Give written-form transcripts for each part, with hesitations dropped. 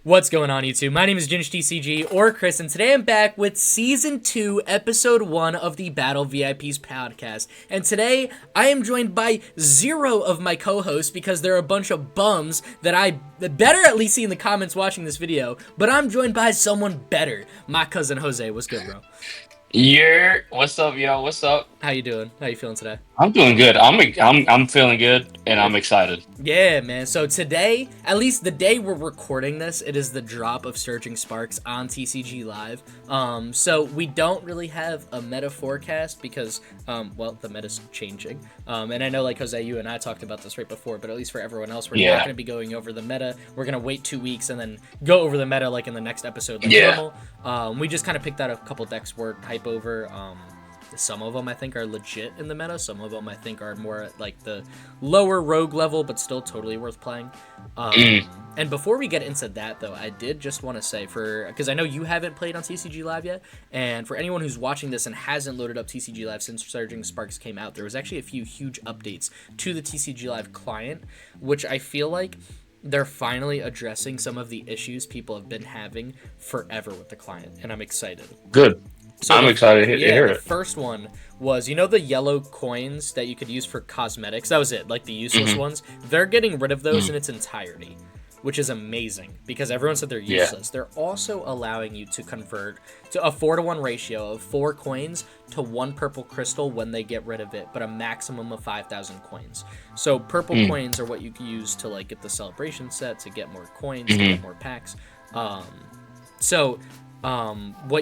What's going on, YouTube? My name is GinJ-TCG, or Chris, and today I'm back with Season 2, Episode 1 of the Battle VIPs podcast. And today, I am joined by 0 of my co-hosts because they're a bunch of bums that I better at least see in the comments watching this video, but I'm joined by someone better. My cousin Jose. What's good, bro? Yeah, what's up, yo? What's up? How you doing? How you feeling today? I'm doing good. I'm feeling good, and I'm excited. Yeah, man. So today, at least the day we're recording this, it is the drop of Surging Sparks on TCG Live. So we don't really have a meta forecast because, well, the meta's changing. And I know, like, Jose, you and I talked about this right before, but at least for everyone else, we're not going to be going over the meta. We're going to wait 2 weeks and then go over the meta, like, in the next episode, like normal. We just kind of picked out a couple decks we're hype over. Some of them I think are legit in the meta. Some of them I think are more at like the lower rogue level, but still totally worth playing. And before we get into that, though, I did just want to say, because I know you haven't played on TCG Live yet, and for anyone who's watching this and hasn't loaded up TCG Live since Surging Sparks came out, there was actually a few huge updates to the TCG Live client, which I feel like they're finally addressing some of the issues people have been having forever with the client, and I'm excited. Good. So I'm excited to hear it. The first one was, you know, the yellow coins that you could use for cosmetics? That was it, like the useless ones. They're getting rid of those in its entirety, which is amazing because everyone said they're useless. They're also allowing you to convert to a 4-to-1 ratio of 4 coins to 1 purple crystal when they get rid of it, but a maximum of 5,000 coins. So purple coins are what you can use to like get the celebration set, to get more coins, to get more packs. What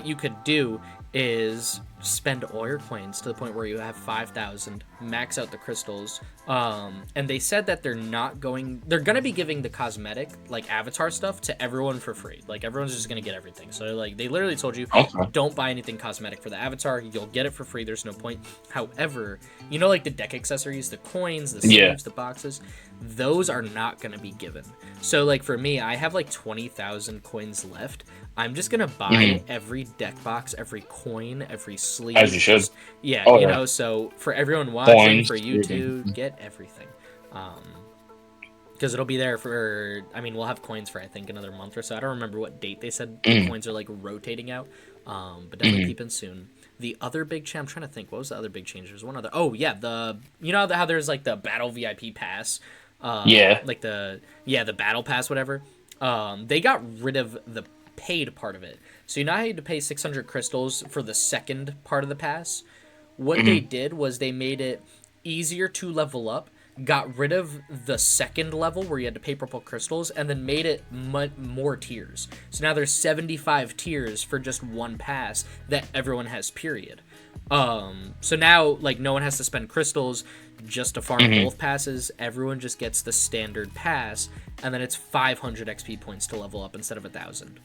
you could do is spend all your coins to the point where you have 5,000, max out the crystals, and they said that they're going to be giving the cosmetic, like avatar stuff, to everyone for free. Like, everyone's just going to get everything. So, like, they literally told you, don't buy anything cosmetic for the avatar, you'll get it for free, there's no point. However, you know, like the deck accessories, the coins, the sleeves, the boxes, those are not going to be given. So, like, for me, I have like 20,000 coins left. I'm just going to buy every deck box, every coin, every sleeve. As you should. You know, so for everyone watching, for you to get everything. Because it'll be there for, I mean, we'll have coins for, I think, another month or so. I don't remember what date they said the coins are, like, rotating out. But definitely keep in soon. The other big change, I'm trying to think, what was the other big change? There's one other. Oh, yeah, you know how there's, like, the Battle VIP Pass? Like the Battle Pass, whatever. They got rid of the paid part of it. So you know how you had to pay 600 crystals for the second part of the pass? What they did was they made it easier to level up, got rid of the second level where you had to pay purple crystals, and then made it more tiers. So now there's 75 tiers for just one pass that everyone has, period. So now, like, no one has to spend crystals just to farm both passes. Everyone just gets the standard pass, and then it's 500 XP points to level up instead of 1,000.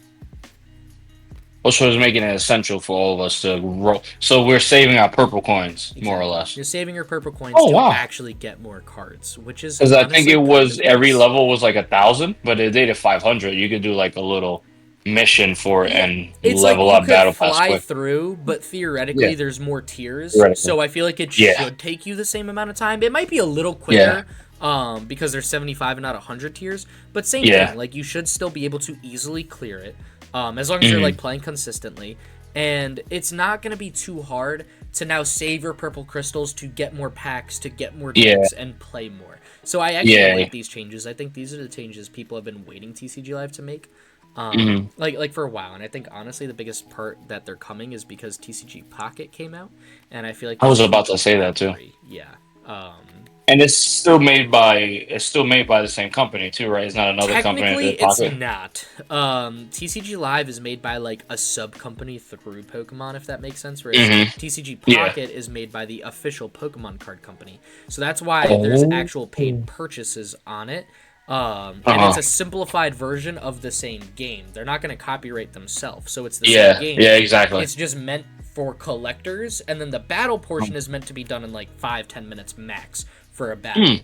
Also, is making it essential for all of us to roll. So we're saving our purple coins, more or less. You're saving your purple coins to actually get more cards, which is because I think it was every level was like 1,000, but they did it 500. You could do like a little mission for it and level up battle pass quick. Through, but theoretically, there's more tiers, so I feel like it should take you the same amount of time. It might be a little quicker. Because there's 75 and not 100 tiers, but same thing. Like, you should still be able to easily clear it. As long as you're, like, playing consistently. And it's not going to be too hard to now save your purple crystals to get more packs, to get more decks, and play more. So I actually like these changes. I think these are the changes people have been waiting TCG Live to make. Like for a while. And I think, honestly, the biggest part that they're coming is because TCG Pocket came out. And I feel like... I was about to say that, too. Yeah. And it's still made by the same company too, right? It's not another company. Technically, it's not. TCG Live is made by like a sub company through Pokemon, if that makes sense. Whereas TCG Pocket is made by the official Pokemon card company. So that's why there's actual paid purchases on it. And it's a simplified version of the same game. They're not going to copyright themselves, so it's the same game. Yeah, exactly. It's just meant for collectors, and then the battle portion is meant to be done in like 5-10 minutes max for a battle.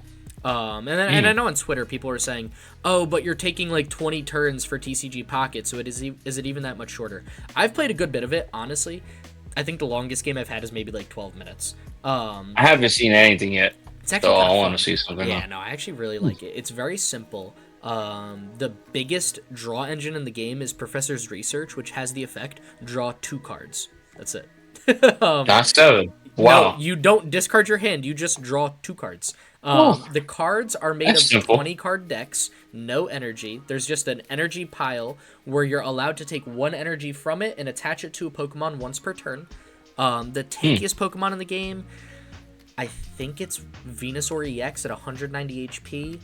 And I know on Twitter people are saying, oh, but you're taking like 20 turns for TCG Pocket, so is it even that much shorter? I've played a good bit of it, honestly. I think the longest game I've had is maybe like 12 minutes. I haven't seen anything yet. It's actually I want to see something. Yeah, no, I actually really like it. It's very simple. The biggest draw engine in the game is Professor's Research, which has the effect draw 2 cards. That's it. That's 7. No, Wow. you don't discard your hand. You just draw 2 cards. Oh, The cards are made of simple. 20 card decks, no energy. There's just an energy pile where you're allowed to take 1 energy from it and attach it to a Pokemon once per turn. The tankiest Pokemon in the game, I think it's Venusaur EX at 190 HP.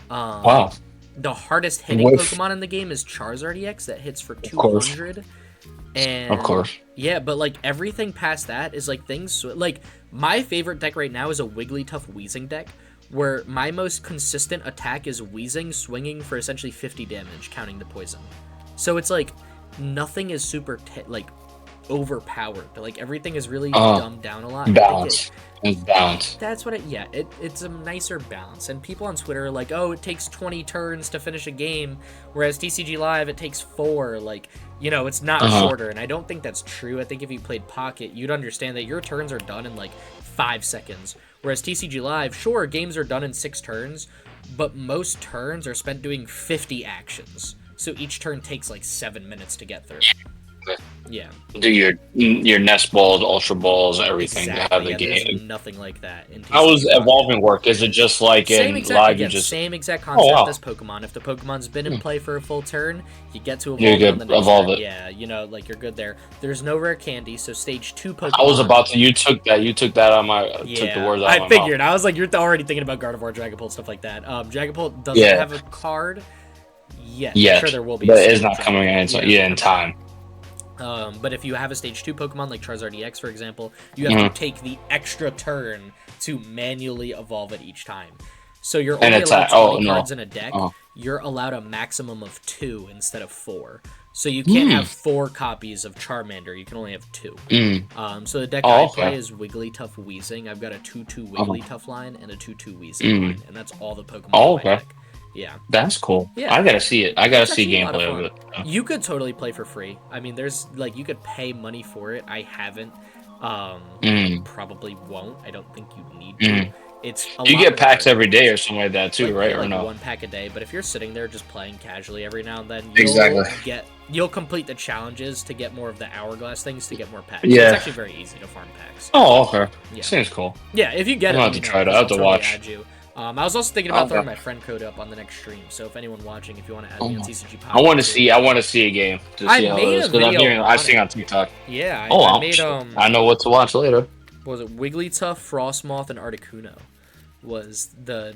Wow. The hardest hitting Pokemon in the game is Charizard EX that hits for 200. And of course. Yeah, but like everything past that is like things like my favorite deck right now is a Wigglytuff Weezing deck where my most consistent attack is Weezing swinging for essentially 50 damage counting the poison. So it's like nothing is super like overpowered. Like everything is really dumbed down a lot. Balance. It's balanced. That's what it's a nicer balance. And people on Twitter are like, oh, it takes 20 turns to finish a game, whereas TCG Live it takes 4. Like, you know, it's not shorter. And I don't think that's true. I think if you played Pocket, you'd understand that your turns are done in like 5 seconds. Whereas TCG Live, sure, games are done in 6 turns, but most turns are spent doing 50 actions. So each turn takes like 7 minutes to get through. Yeah. Do your nest balls, ultra balls, everything to have the game. There's nothing like that. How does evolving work? Is it just like same in exact, live? Again, You just same exact concept as Pokemon. If the Pokemon's been in play for a full turn, you get to evolve on the next turn. It. Yeah, you know, like you're good there. There's no rare candy, so stage 2 Pokemon. I was about to. You took that on my. Yeah, took the words out of my I figured. mouth. I was like, you're already thinking about Gardevoir, Dragapult, stuff like that. Dragapult doesn't have a card yet. I'm sure there will be. But it's not coming in. In time. But if you have a stage 2 Pokemon like Charizard EX, for example, you have to take the extra turn to manually evolve it each time. So you're only allowed 20 cards in a deck. You're allowed a maximum of 2 instead of 4. So you can't have 4 copies of Charmander. You can only have 2. So the deck I play is Wigglytuff Weezing. I've got a 2/2 Wigglytuff line and a 2/2 Weezing line, and that's all the Pokemon in my deck. Yeah, that's cool. Yeah, I gotta see it. I gotta see gameplay of it. You could totally play for free. I mean, there's like you could pay money for it. I haven't. Probably won't. I don't think you need to. It's you get packs every day or something like that too, right? Like or no? 1 pack a day. But if you're sitting there just playing casually every now and then, you'll complete the challenges to get more of the hourglass things to get more packs. Yeah, it's actually very easy to farm packs. Oh, okay. Yeah. Seems cool. Yeah, if you get it, I'll have to try it. I have to watch. I was also thinking about throwing my friend code up on the next stream. So if anyone watching, if you want to add me on TCG Pocket, I want to see a game to see how it is because I've seen on TikTok. Yeah, I made I know what to watch later. What was it Wigglytuff, Frostmoth, and Articuno? Was the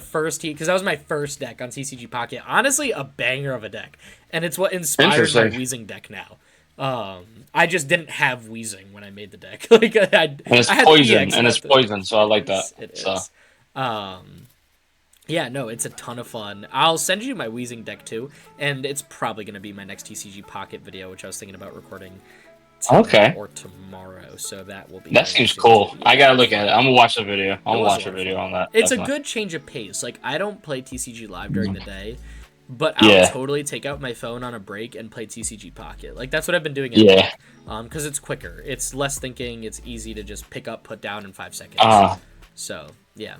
first because that was my first deck on TCG Pocket. Honestly, a banger of a deck, and it's what inspired my Weezing deck now. I just didn't have Weezing when I made the deck. Like and it's poison, it's poison, so I like that. It is. Yeah, no, it's a ton of fun. I'll send you my Weezing deck too, and it's probably going to be my next TCG Pocket video, which I was thinking about recording or tomorrow, so that will be... That seems cool. I gotta look at it. I'm gonna watch the video. I'm gonna watch a video on that. It's a good change of pace. Like, I don't play TCG Live during the day, but I'll totally take out my phone on a break and play TCG Pocket. Like, that's what I've been doing. Because it's quicker. It's less thinking. It's easy to just pick up, put down in 5 seconds. So, yeah.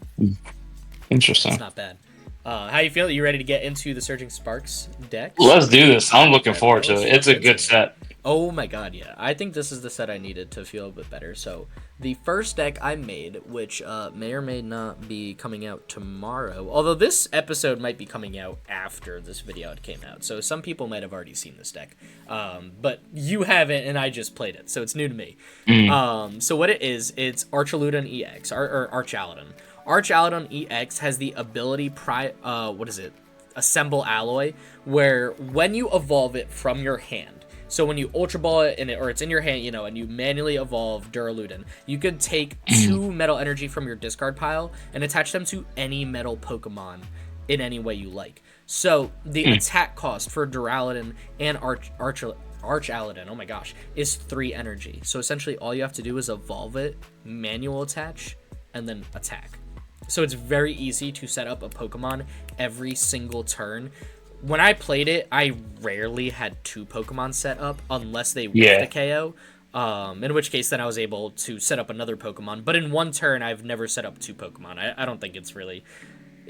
Interesting. It's not bad. How you feel? You ready to get into the Surging Sparks deck? Let's do this. I'm looking forward to it. It's a good set. Oh my god, yeah. I think this is the set I needed to feel a bit better. So, the first deck I made, which may or may not be coming out tomorrow, although this episode might be coming out after this video came out, so some people might have already seen this deck. But you haven't, and I just played it, so it's new to me. So what it is, it's Archaludon EX, or Archaladon. Archaladon EX has the ability, Assemble Alloy, where when you evolve it from your hand, so when you Ultra Ball it, or it's in your hand, and you manually evolve Duraludon, you could take 2 metal energy from your discard pile and attach them to any metal Pokemon in any way you like. So the attack cost for Duraludon and Archaladon, oh my gosh, is 3 energy. So essentially all you have to do is evolve it, manual attach, and then attack. So it's very easy to set up a Pokemon every single turn. When I played it, I rarely had 2 Pokemon set up unless they whiffed a KO. In which case, then I was able to set up another Pokemon. But in one turn, I've never set up 2 Pokemon. I don't think it's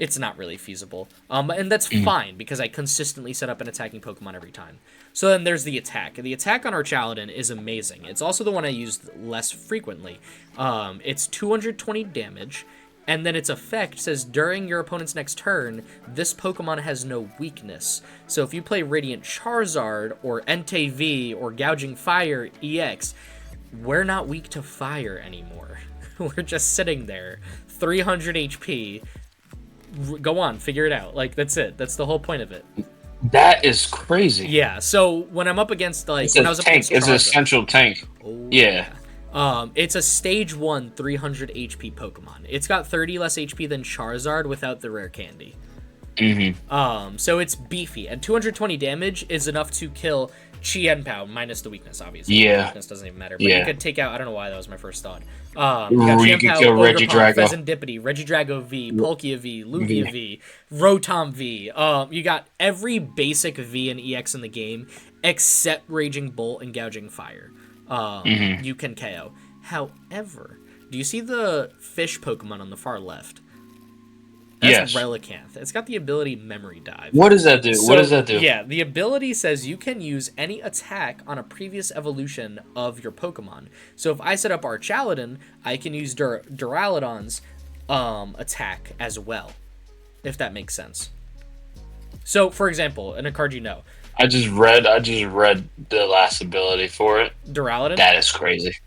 it's not really feasible. And that's fine because I consistently set up an attacking Pokemon every time. So then there's the attack. The attack on Archaladin is amazing. It's also the one I used less frequently. It's 220 damage, and then its effect says during your opponent's next turn, this Pokemon has no weakness. So if you play Radiant Charizard or Entei V or Gouging Fire EX, we're not weak to fire anymore. We're just sitting there, 300 HP. Go on, figure it out. Like, that's it. That's the whole point of it. That is crazy. Yeah, so when I'm up against, like, it's an essential tank. Oh, yeah. It's a stage 1 300 HP Pokemon. It's got 30 less HP than Charizard without the rare candy. So it's beefy, and 220 damage is enough to kill Chien-Pao minus the weakness, obviously. Yeah. The weakness doesn't even matter, but you could take out, I don't know why that was my first thought. You got you could kill Regidrago, Pheasantipity, Regidrago V, Palkia V, Lugia V, Rotom V. You got every basic V and EX in the game except Raging Bolt and Gouging Fire. You can KO. However, do you see the fish Pokemon on the far left? That's Relicanth. It's got the ability Memory Dive. What does that do? Yeah, the ability says you can use any attack on a previous evolution of your Pokemon. So if I set up Archaladin, I can use Duraludon's attack as well, if that makes sense. So, for example, in a card you know. I just read the last ability for it. Duraludon? That is crazy.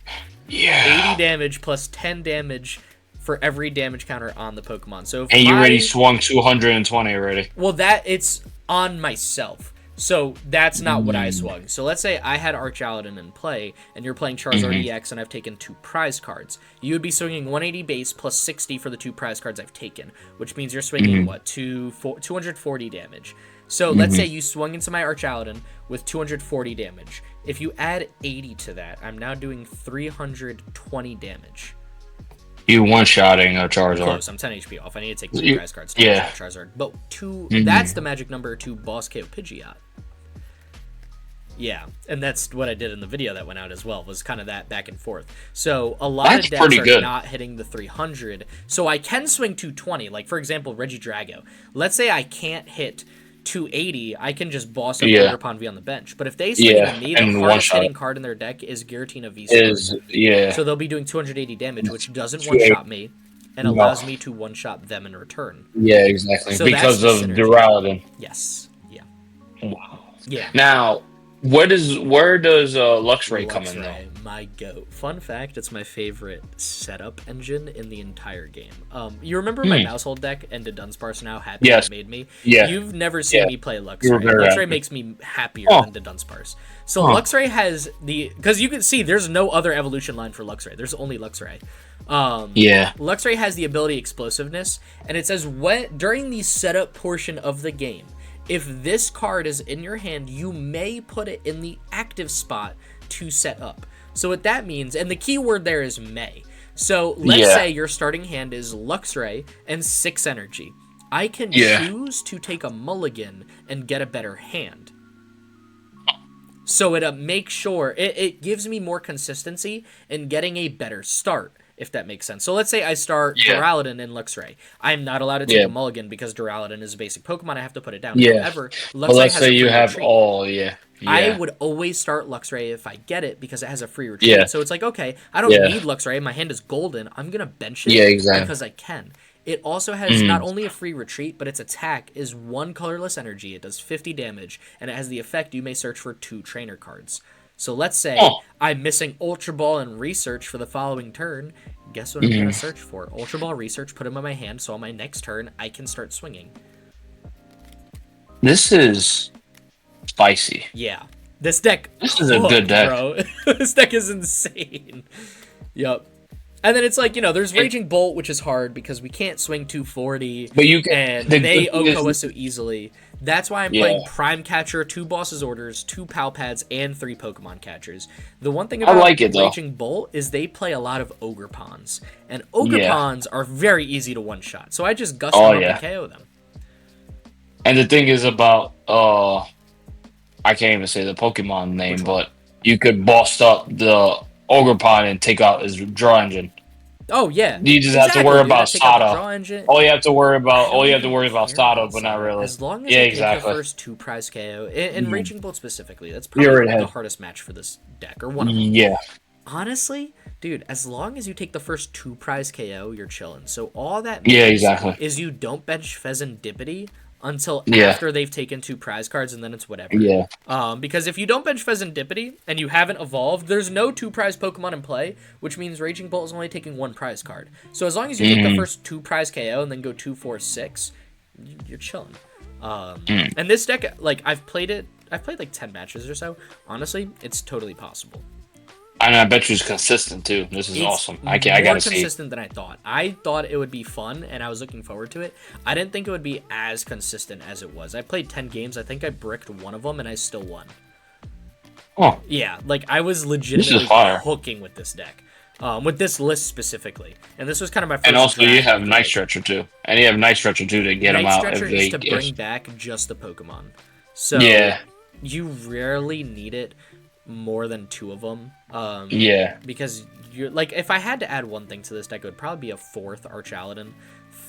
Yeah. 80 damage plus 10 damage for every damage counter on the Pokemon. So and you already swung 220 already. Well, it's on myself. So that's not what I swung. So let's say I had Archaladin in play, and you're playing Charizard EX, and I've taken 2 prize cards. You would be swinging 180 base plus 60 for the 2 prize cards I've taken, which means you're swinging, 240 damage. So let's say you swung into my Archaladin with 240 damage. If you add 80 to that, I'm now doing 320 damage. You one-shotting a Charizard. Close. I'm 10 HP off. I need to take 2 prize cards to Charizard. But that's the magic number to boss KO Pidgeot. Yeah, and that's what I did in the video that went out as well, was kind of that back and forth. So a lot of decks are not hitting the 300. So I can swing 220. Like, for example, Regidrago. Let's say I can't hit 280, I can just boss up Ogerpon V on the bench. But if they swing into me, the hardest hitting card in their deck is Giratina V. So they'll be doing 280 damage, which doesn't one-shot me, and allows me to one-shot them in return. Yeah, exactly. So because of Duraludon. Yes. Yeah. Wow. Yeah. Now, where does Luxray come in, though? My goat. Fun fact, it's my favorite setup engine in the entire game. You remember my Mousehold deck and the Dunsparce and how happy it made me? Yeah. You've never seen me play Luxray. Luxray makes me happier than the Dunsparce. So Luxray has because you can see there's no other evolution line for Luxray. There's only Luxray. Luxray has the ability Explosiveness, and it says during the setup portion of the game, if this card is in your hand, you may put it in the active spot to set up. So what that means, and the key word there is may. So let's say your starting hand is Luxray and 6 energy. I can choose to take a mulligan and get a better hand. So it makes sure, it gives me more consistency in getting a better start, if that makes sense. So let's say I start Duraludon and Luxray. I'm not allowed to take a mulligan because Duraludon is a basic Pokemon. I have to put it down. However, Luxray let's has say a you free have retreat. all, I would always start Luxray if I get it because it has a free retreat. So it's like, okay, I don't need Luxray. My hand is golden. I'm going to bench it because I can. It also has not only a free retreat, but its attack is 1 colorless energy. It does 50 damage, and it has the effect you may search for 2 trainer cards. So let's say I'm missing Ultra Ball and Research for the following turn. Guess what I'm going to search for? Ultra Ball, Research, put them in my hand, so on my next turn, I can start swinging. This is spicy. Yeah. This deck... This is a good deck. Bro. This deck is insane. Yup. And then it's like, there's Raging Bolt, which is hard because we can't swing 240, but you can, and they OHKO us so easily. That's why I'm playing Prime Catcher, 2 Boss's Orders, 2 Pal Pads, and 3 Pokemon Catchers. The one thing about Raging Bolt is they play a lot of Ogerpons, and Ogerpons are very easy to one-shot, so I just gust them up and KO them. And the thing is about, I can't even say the Pokemon name, but you could boss up the Ogerpon and take out his draw engine. Oh yeah, You just have exactly, to worry dude. I about take out the Sada. draw engine. All you have to worry I about, don't all you have to even worry about care Sada, about but not Sada. really. As long as Yeah, I take the exactly. first 2 prize KO, in Raging Bolt specifically, that's You're probably right the ahead. hardest match for this deck, or one of them. Yeah. Honestly, dude, as long as you take the first 2 prize KO, you're chilling. So all that Yeah, means exactly. is you don't bench Pheasantipity until Yeah. after they've taken 2 prize cards, and then it's whatever. Yeah. Because if you don't bench Pheasantipity and you haven't evolved, there's no 2 prize Pokemon in play, which means Raging Bolt is only taking 1 prize card. So as long as you take the first 2 prize KO and then go 2, 4, 6, you're chilling. And this deck, like, I've played like 10 matches or so. Honestly, it's totally possible. And I bet you it's consistent too. This is It's awesome. I more gotta see. consistent than I thought. I thought it would be fun, and I was looking forward to it. I didn't think it would be as consistent as it was. I played 10 games. I think I bricked one of them, and I still won. Oh. Yeah, like, I was legitimately hooking with this deck. With this list specifically. And this was kind of my first And also you have like, Night Stretcher too. And you have Night Stretcher too to get them out. Night Stretcher is to bring back just the Pokemon. So yeah. You rarely need it more than 2 of them. Yeah. Because you're like, if I had to add one thing to this deck, it would probably be a 4th Archaladin.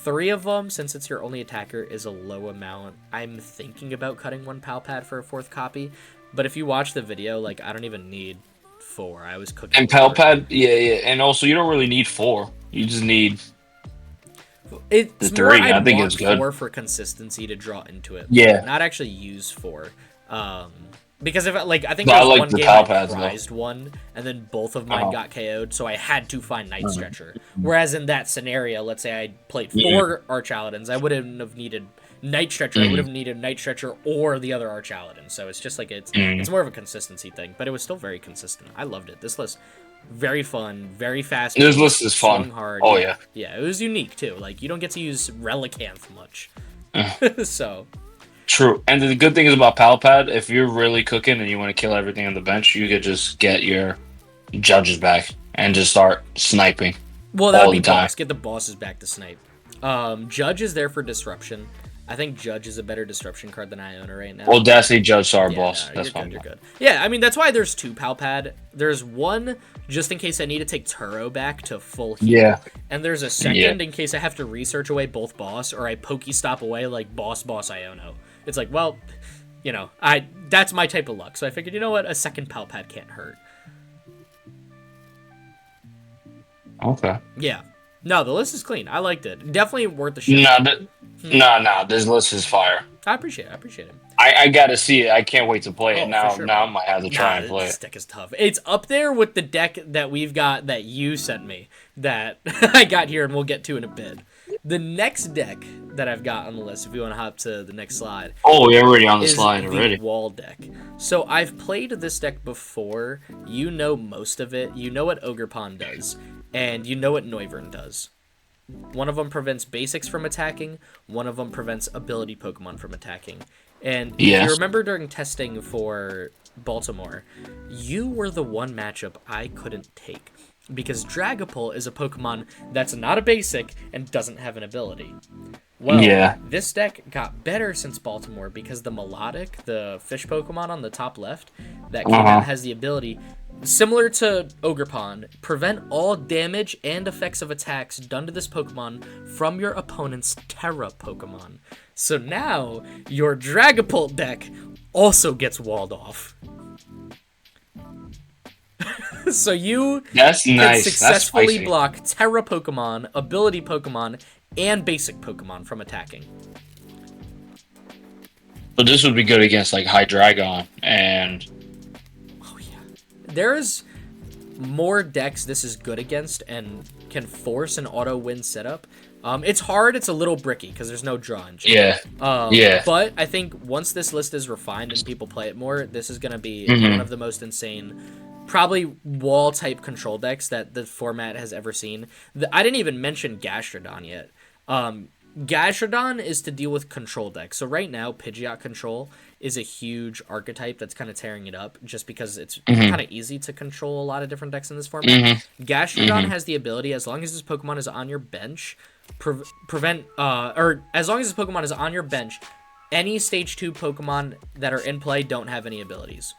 3 of them, since it's your only attacker, is a low amount. I'm thinking about cutting 1 Palpad for a 4th copy, but if you watch the video, like, I don't even need 4. I was cooking. And Palpad, yeah, and also you don't really need 4. You just need it's the 3. I think want it's good. 4 for consistency to draw into it. Yeah. Not actually use 4. Because if I think I there was like one the game I Palpads, prized one, and then both of mine got KO'd, so I had to find Night Stretcher. Whereas in that scenario, let's say I played 4 Archaladins, I wouldn't have needed Night Stretcher. I would have needed Night Stretcher or the other Archaladin. So it's just like it's more of a consistency thing, but it was still very consistent. I loved it. This list, very fun, very fast. This list is fun. Hard. Oh yeah. Yeah, it was unique too. Like, you don't get to use Relicanth much. So. True. And the good thing is about Palpad, if you're really cooking and you want to kill everything on the bench, you could just get your judges back and just start sniping. Well, that would be boss. Get the bosses back to snipe. Judge is there for disruption. I think Judge is a better disruption card than Iona right now. Well, Dassy Judge our boss. No, that's fine. You're good. Yeah, I mean, that's why there's 2 Palpad. There's one just in case I need to take Turo back to full heal. Yeah. And there's a second in case I have to research away both boss, or I Pokestop away like boss Iono. It's like, well, you know, that's my type of luck. So I figured, you know what, a second Palpad can't hurt. Okay. Yeah. No, the list is clean. I liked it. Definitely worth the shot. No, this list is fire. I appreciate it. I gotta see it. I can't wait to play it now. Sure. Now I might have to try and play it. This deck is tough. It's up there with the deck that we've got that you sent me that I got here, and we'll get to in a bit. The next deck that I've got on the list, if you want to hop to the next slide. Oh, you're already on the slide the already. Wall deck. So I've played this deck before. You know most of it. You know what Ogerpon does, and you know what Noivern does. One of them prevents basics from attacking. One of them prevents ability Pokemon from attacking. And if you remember during testing for Baltimore, you were the one matchup I couldn't take. Because Dragapult is a Pokemon that's not a basic and doesn't have an ability. Well, this deck got better since Baltimore because the Melodic, the fish Pokemon on the top left, that came out has the ability, similar to Ogerpon, prevent all damage and effects of attacks done to this Pokemon from your opponent's Terra Pokemon. So now, your Dragapult deck also gets walled off. So you can successfully block Terra Pokemon, ability Pokemon, and basic Pokemon from attacking. But this would be good against like Hydreigon and... Oh yeah. There's more decks this is good against and can force an auto win setup. It's hard, it's a little bricky because there's no draw engine. Yeah. But I think once this list is refined and people play it more, this is going to be one of the most insane, probably wall-type control decks that the format has ever seen. I didn't even mention Gastrodon yet. Gastrodon is to deal with control decks. So right now, Pidgeot control is a huge archetype that's kind of tearing it up just because it's kind of easy to control a lot of different decks in this format. Gastrodon has the ability, as long as this Pokemon is on your bench, as long as this Pokemon is on your bench, any stage 2 Pokemon that are in play don't have any abilities.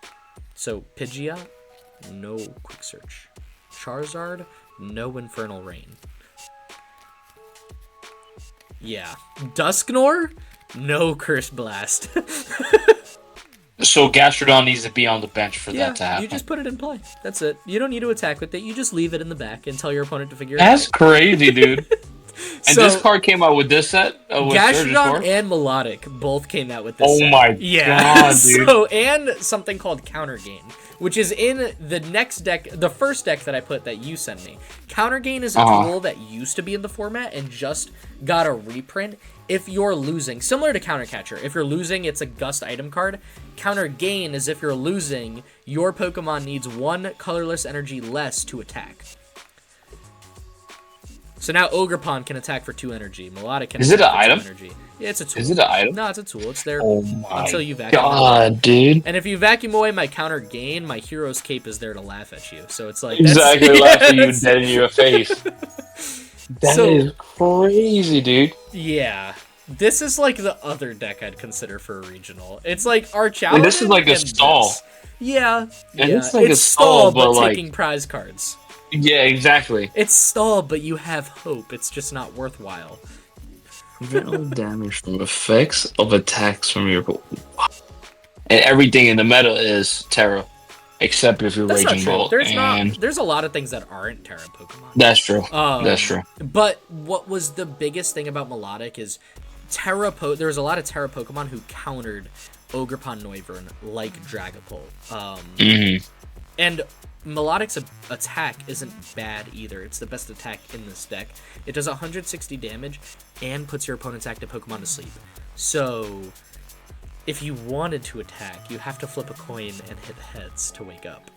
So Pidgeot, no quick search. Charizard, no Infernal Rain. Yeah. Dusknoir, no Curse Blast. So Gastrodon needs to be on the bench for that to happen. You just put it in play. That's it. You don't need to attack with it. You just leave it in the back and tell your opponent to figure it out. That's crazy, dude. And so, this card came out with this set? With Gastrodon and Melodic both came out with this set. Oh my god, dude. So, and something called Counter Gain, which is in the next deck, the first deck that I put that you sent me. Counter Gain is a tool that used to be in the format and just got a reprint. If you're losing, similar to Counter Catcher, if you're losing, it's a Gust item card. Counter Gain is if you're losing, your Pokemon needs 1 colorless energy less to attack. So now Ogerpon can attack for 2 energy. Melodic can attack for 2 energy. Is it an item? Yeah, it's a tool. Is it an item? No, it's a tool. It's there until you vacuum away. Dude. And if you vacuum away my Counter Gain, my Hero's Cape is there to laugh at you. So it's like... Exactly, laugh at you dead in your face. That is crazy, dude. Yeah. This is like the other deck I'd consider for a regional. It's like Archaladin. This is like a stall. Yeah. And it's like a stall, but like... taking prize cards. Yeah, exactly. It's stall, but you have hope. It's just not worthwhile. General damage from effects of attacks from your... And everything in the meta is Terra. Except if you're Raging Bolt. There's a lot of things that aren't Terra Pokemon. That's true. That's true. But what was the biggest thing about Melodic is there was a lot of Terra Pokemon who countered Ogerpon Noivern like Dragapult. And Melodic's attack isn't bad either. It's the best attack in this deck. It does 160 damage and puts your opponent's active Pokemon to sleep. So if you wanted to attack, you have to flip a coin and hit heads to wake up.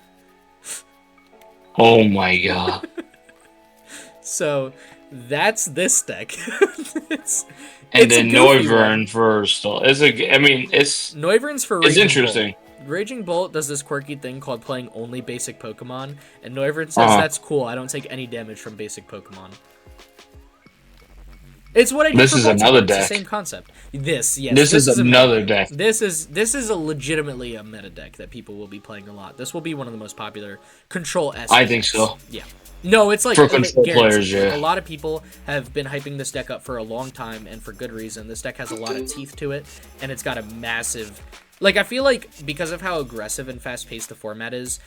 Oh my god. So that's this deck. it's then Noivern for stall. Noivern's for It's interesting. Bolt. Raging Bolt does this quirky thing called playing only basic Pokemon, and Noivern says that's cool. I don't take any damage from basic Pokemon. It's what I do. This is another deck. It's the same concept. This is another deck. This is a legitimately a meta deck that people will be playing a lot. This will be one of the most popular Control S. I think so. Yeah. No, it's like for Control players. Yeah. Like, a lot of people have been hyping this deck up for a long time, and for good reason. This deck has a lot of teeth to it, and it's got a massive. Like, I feel like because of how aggressive and fast-paced the format is,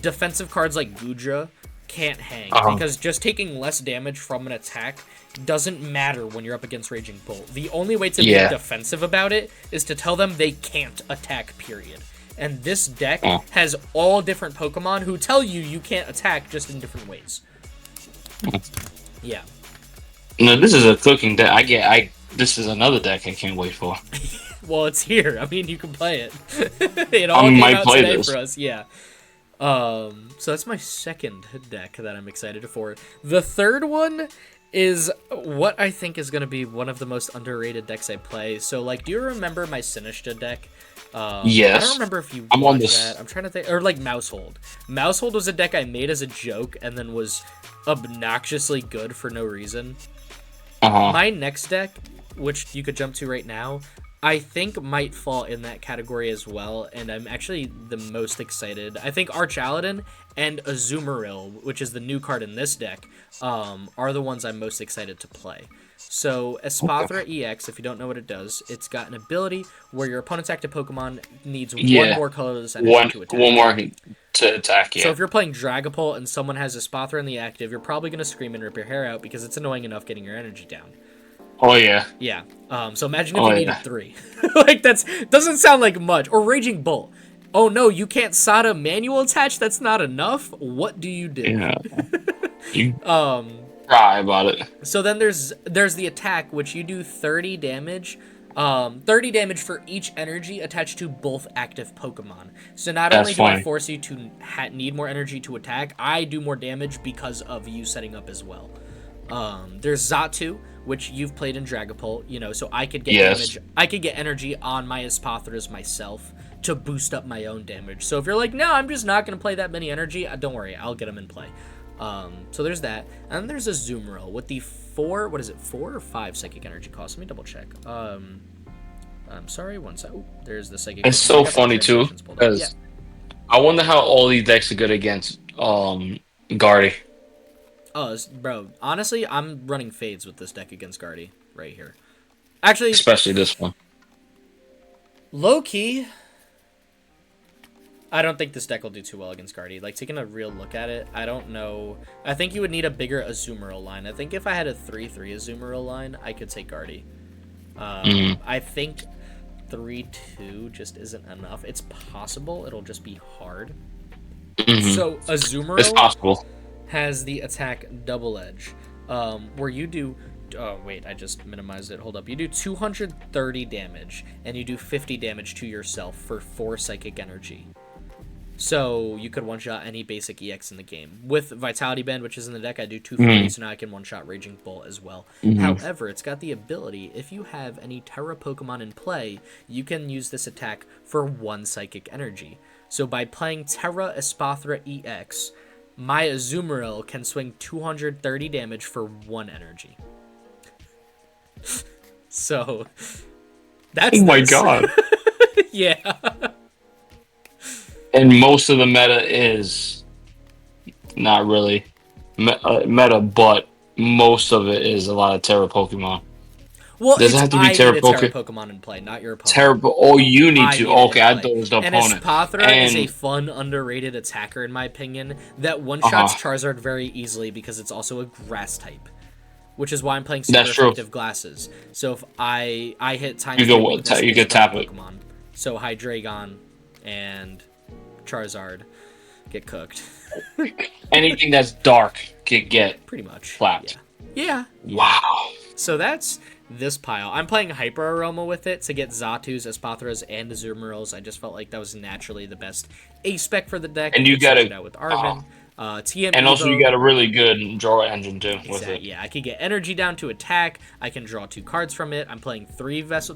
defensive cards like Goodra can't hang, because just taking less damage from an attack doesn't matter when you're up against Raging Bolt. The only way to be defensive about it is to tell them they can't attack, period. And this deck has all different Pokemon who tell you can't attack, just in different ways. Yeah. No, this is a cooking deck. This is another deck I can't wait for. Well, it's here. I mean, you can play it. It all came out today for us. Yeah. So that's my second deck that I'm excited for. The third one is what I think is going to be one of the most underrated decks I play. So, like, do you remember my Sinistcha deck? Yes. I don't remember if you watched that. I'm trying to think. Or, like, Mousehold. Mousehold was a deck I made as a joke and then was obnoxiously good for no reason. My next deck, which you could jump to right now, I think might fall in that category as well, and I'm actually the most excited. I think Archaladin and Azumarill, which is the new card in this deck, are the ones I'm most excited to play. So, Espathra EX, if you don't know what it does, it's got an ability where your opponent's active Pokemon needs one more colorless energy to attack. One more to attack, yeah. So if you're playing Dragapult and someone has Espathra in the active, you're probably going to scream and rip your hair out because it's annoying enough getting your energy down. Oh, yeah. Yeah. So imagine if you needed 3. Like, doesn't sound like much. Or Raging Bolt. Oh, no, you can't SADA manual attach? That's not enough? What do you do? Yeah. You cry about it. So then there's the attack, which you do 30 damage. 30 damage for each energy attached to both active Pokemon. So not only do I force you to need more energy to attack, I do more damage because of you setting up as well. There's Xatu, which you've played in Dragapult, so I could get damage. I could get energy on my Espathras myself to boost up my own damage. So if you're like, no, I'm just not going to play that many energy, don't worry, I'll get them in play. So there's that. And then there's a Azumarill with the 4 or 5 psychic energy cost? Let me double check. I'm sorry, one sec. There's the psychic. It's so funny too, because I wonder how all these decks are good against Guardy. Oh, bro. Honestly, I'm running fades with this deck against Guardy right here. Actually, Especially this one. Low key, I don't think this deck will do too well against Guardy. Like, taking a real look at it, I don't know. I think you would need a bigger Azumarill line. I think if I had a 3-3 Azumarill line, I could take Guardy. I think 3-2 just isn't enough. It's possible. It'll just be hard. So, Azumarill has the attack Double Edge, where you do... Oh, wait, I just minimized it. Hold up. You do 230 damage, and you do 50 damage to yourself for 4 Psychic Energy. So you could one-shot any basic EX in the game. With Vitality Band, which is in the deck, I do 240, so now I can one-shot Raging Bolt as well. However, it's got the ability, if you have any Terra Pokemon in play, you can use this attack for 1 Psychic Energy. So by playing Terra Espathra EX, my Azumarill can swing 230 damage for 1 energy. So, that's oh my god. Yeah. And most of the meta is not really meta, but most of it is a lot of Terra Pokemon. Well, does it have to be Terra Pokemon in play, not your opponent. Terra, oh, you need to. Okay, I thought it was the opponent. And Espathra is a fun, underrated attacker, in my opinion, that one-shots Charizard very easily because it's also a grass type. Which is why I'm playing super effective glasses. So if I hit Tiny you get tap it. Pokemon. So Hydreigon and Charizard get cooked. Anything that's dark can get pretty much flapped. Yeah. Wow. So that's this pile. I'm playing Hyper Aroma with it to get Zatus, Espathras, and Azumarills. I just felt like that was naturally the best A-spec for the deck. And you got it out with Arvin. TM and also, you got a really good draw engine too with it. Yeah, I can get energy down to attack. I can draw 2 cards from it. I'm playing 2 Vessel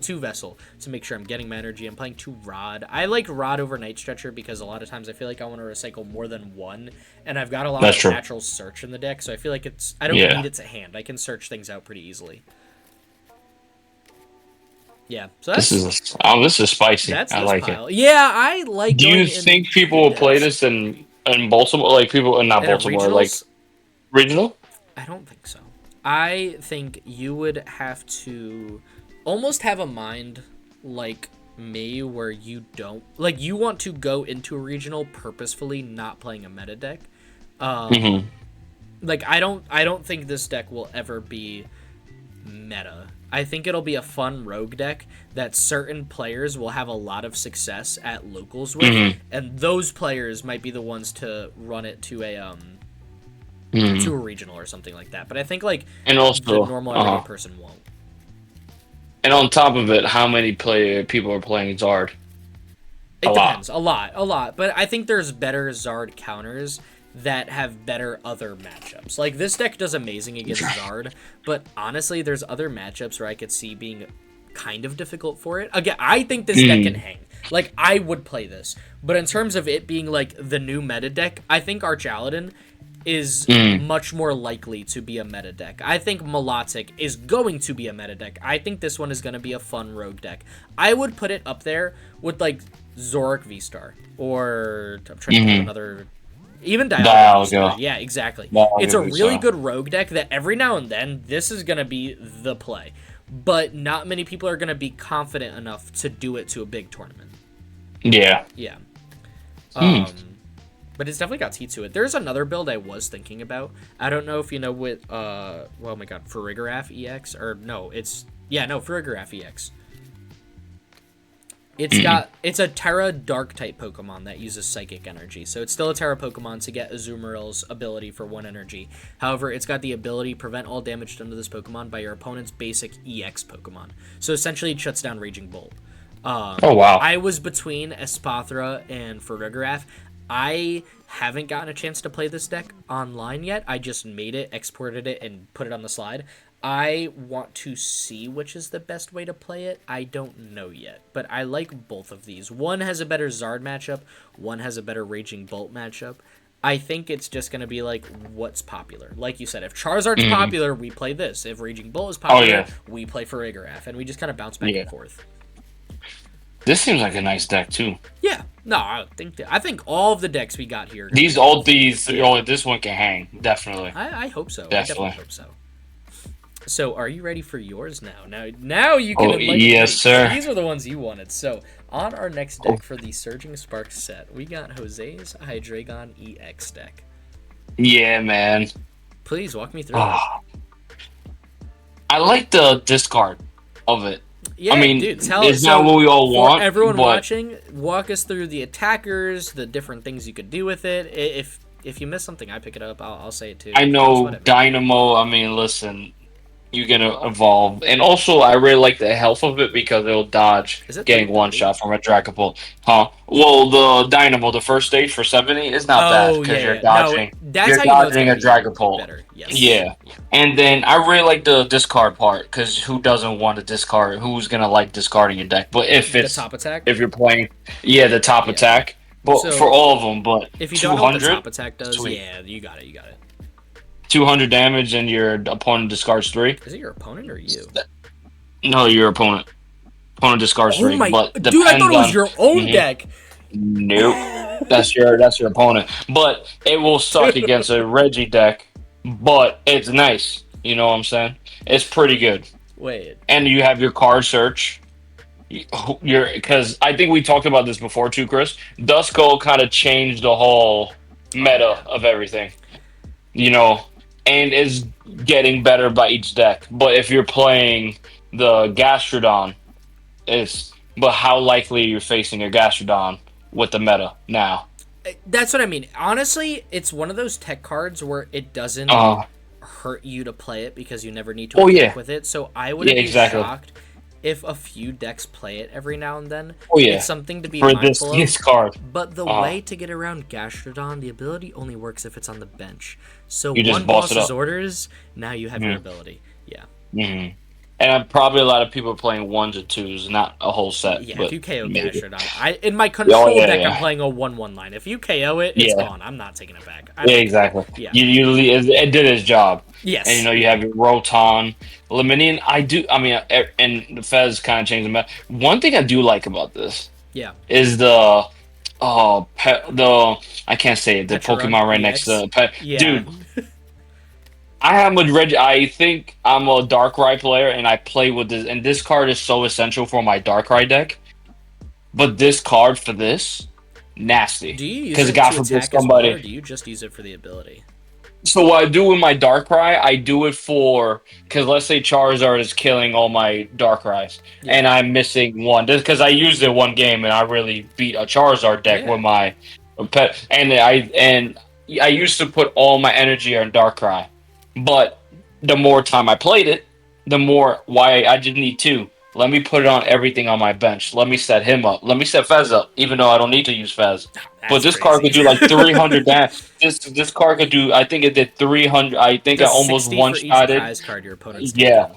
to make sure I'm getting my energy. I'm playing 2 Rod. I like Rod over Night Stretcher because a lot of times I feel like I want to recycle more than one, and I've got a lot of natural search in the deck, so I feel like I don't need it to hand. I can search things out pretty easily. Yeah, so that's, this is spicy. I like it. Yeah, I like. Do you think people will play this in Baltimore, like people, not Baltimore, like regional? I don't think so. I think you would have to almost have a mind like me where you don't, like, you want to go into a regional purposefully not playing a meta deck. Like, I don't think this deck will ever be meta. I think it'll be a fun rogue deck that certain players will have a lot of success at locals with, and those players might be the ones to run it to a to a regional or something like that. But I think like and also, the normal everyday person won't. And on top of it, how many people are playing Zard? It depends. A lot. But I think there's better Zard counters that have better other matchups. Like, this deck does amazing against Zard, but honestly, there's other matchups where I could see being kind of difficult for it. Again, I think this deck can hang. Like, I would play this. But in terms of it being, like, the new meta deck, I think Archaladin is much more likely to be a meta deck. I think Milotic is going to be a meta deck. I think this one is going to be a fun rogue deck. I would put it up there with, like, Zoric V-Star. Or, I'm trying to think of another... Even Dialga. Yeah, exactly. It's a really good rogue deck that every now and then, this is going to be the play. But not many people are going to be confident enough to do it to a big tournament. Yeah. Yeah. But it's definitely got T to it. There's another build I was thinking about. I don't know if you know what, oh my god, Farigiraf EX? Or no, Farigiraf EX. It's a Terra Dark type Pokemon that uses Psychic Energy. So it's still a Terra Pokemon to get Azumarill's ability for 1 energy. However, it's got the ability to prevent all damage done to this Pokemon by your opponent's basic EX Pokemon. So essentially it shuts down Raging Bolt. Oh wow. I was between Espathra and Farigiraf. I haven't gotten a chance to play this deck online yet. I just made it, exported it, and put it on the slide. I want to see which is the best way to play it. I don't know yet, but I like both of these. One has a better Zard matchup. One has a better Raging Bolt matchup. I think it's just going to be like what's popular. Like you said, if Charizard's popular, we play this. If Raging Bolt is popular, we play Farigiraf, and we just kind of bounce back and forth. This seems like a nice deck too. Yeah. No, I think all of the decks we got here. This one can hang definitely. I hope so. Definitely. I definitely hope so. So, are you ready for yours now? Now you can enlighten yes, me. sir. These are the ones you wanted. So, on our next deck for the Surging Sparks set, we got Jose's Hydreigon EX deck. Yeah, man. Please walk me through it. I like the discard of it. Yeah, I mean, dude, it's not what we all want. For everyone watching, walk us through the attackers, the different things you could do with it. If you miss something, I pick it up. I'll say it too. I know Dynamo. I mean, listen, you're gonna evolve, and also I really like the health of it because it'll dodge getting one shot from a Dragapult. Huh? Well, the Dynamo, the first stage for 70 is not bad because you're dodging. You're dodging a Dragapult. Yes. Yeah, and then I really like the discard part because who doesn't want to discard? Who's gonna like discarding your deck? But if it's the top attack, if you're playing, the top attack. But so, for all of them, but if you don't know what the top attack does, yeah, you got it. 200 damage and your opponent discards 3. Is it your opponent or you? No, your opponent. Opponent discards 3. But dude, I thought it was your own deck. Nope. that's your opponent. But it will suck against a Reggie deck. But it's nice. You know what I'm saying? It's pretty good. Wait. And you have your card search. Because I think we talked about this before too, Chris. Duskull kind of changed the whole meta of everything. You know, and is getting better by each deck. But if you're playing the Gastrodon, but how likely you're facing a Gastrodon with the meta now? That's what I mean. Honestly, it's one of those tech cards where it doesn't hurt you to play it because you never need to attack with it. So I wouldn't be shocked if a few decks play it every now and then. It's something to be mindful of. This card. But the way to get around Gastrodon, the ability only works if it's on the bench. So you one boss's orders, now you have your ability. Yeah. Mm-hmm. And probably a lot of people are playing 1s or 2s, not a whole set. Yeah, if you KO Gastrodon. In my control deck, I'm playing a 1/1 line. If you KO it, it's gone. I'm not taking it back. Exactly. Yeah. It did its job. Yes. And you have your Rotom, Lemonian. And the Fez kind of changed the meta. One thing I do like about this is the I can't say it, the Pokemon right next to the pet. Dude. I am a Reggie. I think I'm a Darkrai player, and I play with this. And this card is so essential for my Darkrai deck. But this card for this, nasty. Do you use it to attack as well, or do you just use it for the ability? So what I do with my Darkrai, I do it for because let's say Charizard is killing all my Darkrai's, and I'm missing one because I used it one game and I really beat a Charizard deck with my pet. And I used to put all my energy on Darkrai. But the more time I played it, the more I just need 2. Let me put it on everything on my bench. Let me set him up. Let me set Fez up, even though I don't need to use Fez. But this card could do like 300 damage. This card could do. I think it did 300. I think I almost one-shotted. Yeah.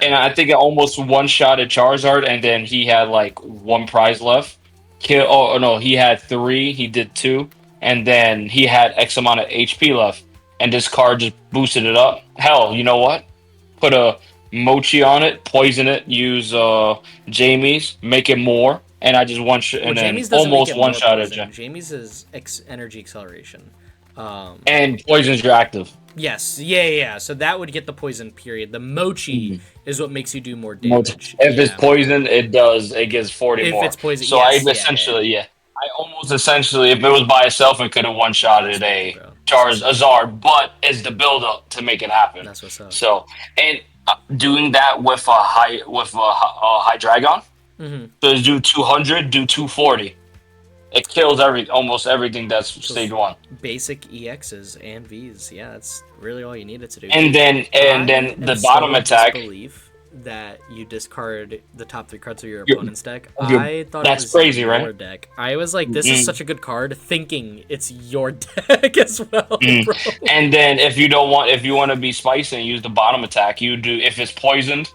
And I think I almost one-shotted Charizard, and then he had like 1 prize left. He had 3. He did 2, and then he had X amount of HP left. And this card just boosted it up. Hell, you know what? Put a Mochi on it, poison it, use Jamie's, make it more, and I just almost one-shotted it. Jamie's is energy acceleration. And poisons your active. Yes, yeah. So that would get the poison period. The Mochi is what makes you do more damage. If it's poison, it gives 40 more. If it's poison, so I almost essentially, if it was by itself, it could have one-shotted a Charizard, but it's the build-up to make it happen. That's what's up. So, and doing that with a Hydreigon, so do 200, do 240. It kills almost everything that's stage 1. Basic EXs and Vs, that's really all you need it to do. And then the bottom attack. Belief that you discard the top 3 cards of your opponent's deck. I thought that's it was crazy, your right? deck. I was like, this is such a good card, thinking it's your deck as well, bro. And then if you want to be spicy and use the bottom attack, you do. If it's poisoned,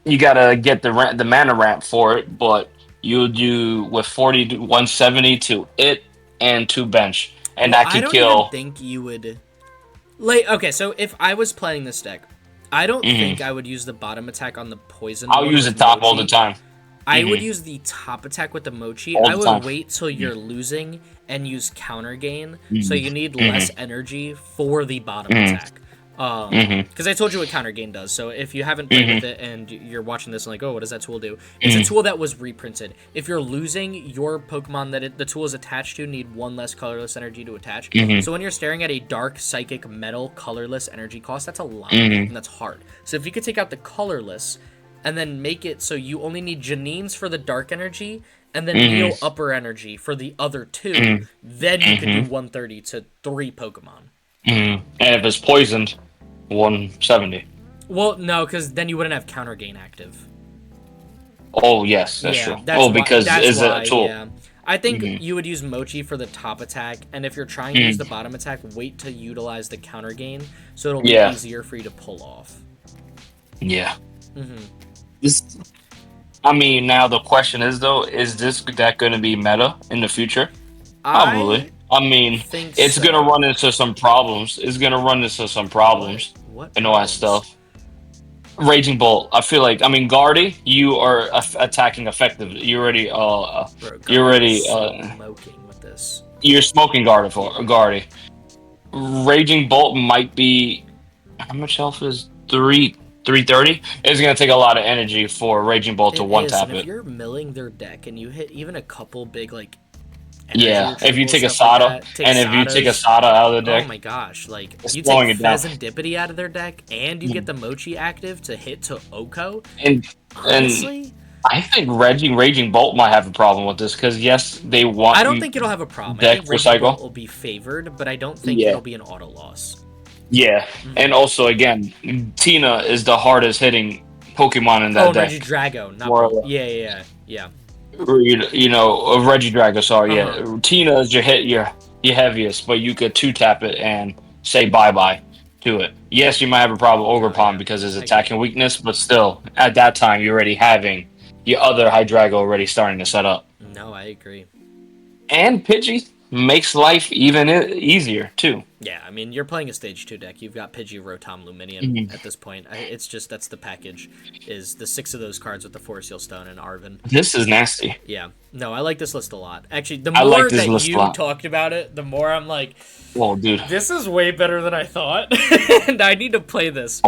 you gotta get the mana ramp for it. But you do with 40 to 170 to it and 2 bench, and that can kill. I don't think you would. Okay, so if I was playing this deck, I don't think I would use the bottom attack on the poison. I'll use the top all the time. I would use the top attack with the Mochi. All I the would time. wait till you're losing and use counter gain, so Mhm. you need less energy for the bottom attack. Because I told you what counter gain does. So if you haven't played with it and you're watching this and like, oh, what does that tool do? It's a tool that was reprinted. If you're losing, your Pokemon that the tool is attached to need one less colorless energy to attach. So when you're staring at a dark, psychic, metal, colorless energy cost, that's a lot, and that's hard. So if you could take out the colorless and then make it so you only need Janine's for the dark energy and then Neo upper energy for the other two, then you can do 130 to 3 Pokemon. And if it's poisoned, 170. Well, no, because then you wouldn't have counter gain active. Oh, yes, that's true. Because it's a tool. Yeah. I think you would use Mochi for the top attack, and if you're trying to use the bottom attack, wait to utilize the counter gain, so it'll be easier for you to pull off. Yeah. I mean, now the question is, though, is this deck going to be meta in the future? Probably. I mean, it's going to run into some problems. It's going to run into some problems and all that stuff. Raging Bolt. I feel like, I mean, Guardy, you are attacking effectively. You already, smoking with this. You're smoking Guardy. Raging Bolt might be, how much health is 330? It's going to take a lot of energy for Raging Bolt to one-tap it. If you're milling their deck and you hit even a couple big, like, if you take a Sada, and if you take a Sada out of the deck, oh my gosh, like you take Pheasantipity out of their deck, and you get the Mochi active to hit to Oko. And I think Raging Bolt might have a problem with this because yes, they want. I don't think it'll have a problem. I think Raging Bolt will be favored, but I don't think it'll be an auto loss. Yeah, and also again, Tina is the hardest hitting Pokemon in that deck. Regidrago, yeah. You know, Regidrago, sorry, yeah. Tina is your heaviest, but you could 2-tap it and say bye-bye to it. Yes, you might have a problem with Ogerpon because it's attacking weakness, but still, at that time, you're already having your other Hydreigo already starting to set up. No, I agree. And Pidgey makes life even easier, too. Yeah, I mean, you're playing a Stage 2 deck. You've got Pidgey, Rotom, Luminion at this point. It's just, that's the package, is the 6 of those cards with the Forest Seal Stone and Arven. This is nasty. Yeah. No, I like this list a lot. Actually, the more that you talked about it, the more I'm like, whoa, dude. This is way better than I thought. And I need to play this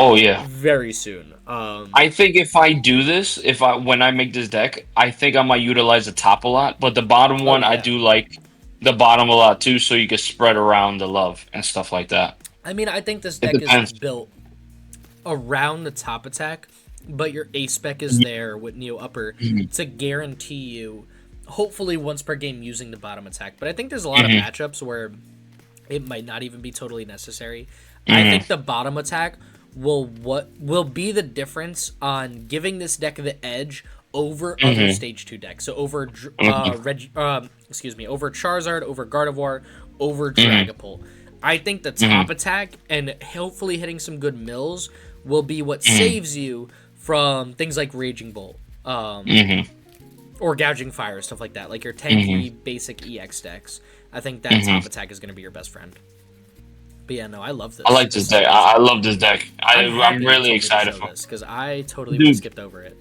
very soon. I think if I do this, when I make this deck, I think I might utilize the top a lot, but the bottom one, I do like the bottom a lot too, so you can spread around the love and stuff like that. I mean, I think this deck is built around the top attack, but your ace spec is there with Neo Upper to guarantee you, hopefully once per game, using the bottom attack. But I think there's a lot of matchups where it might not even be totally necessary. I think the bottom attack will be the difference on giving this deck the edge over other Stage 2 decks. So over over Charizard, over Gardevoir, over Dragapult. I think the top attack and hopefully hitting some good mills will be what saves you from things like Raging Bolt, or Gouging Fire, stuff like that. Like your tanky basic EX decks. I think that top attack is going to be your best friend. But yeah, no, I love this. I like this deck. I love this deck. I'm really excited for this because I totally skipped over it.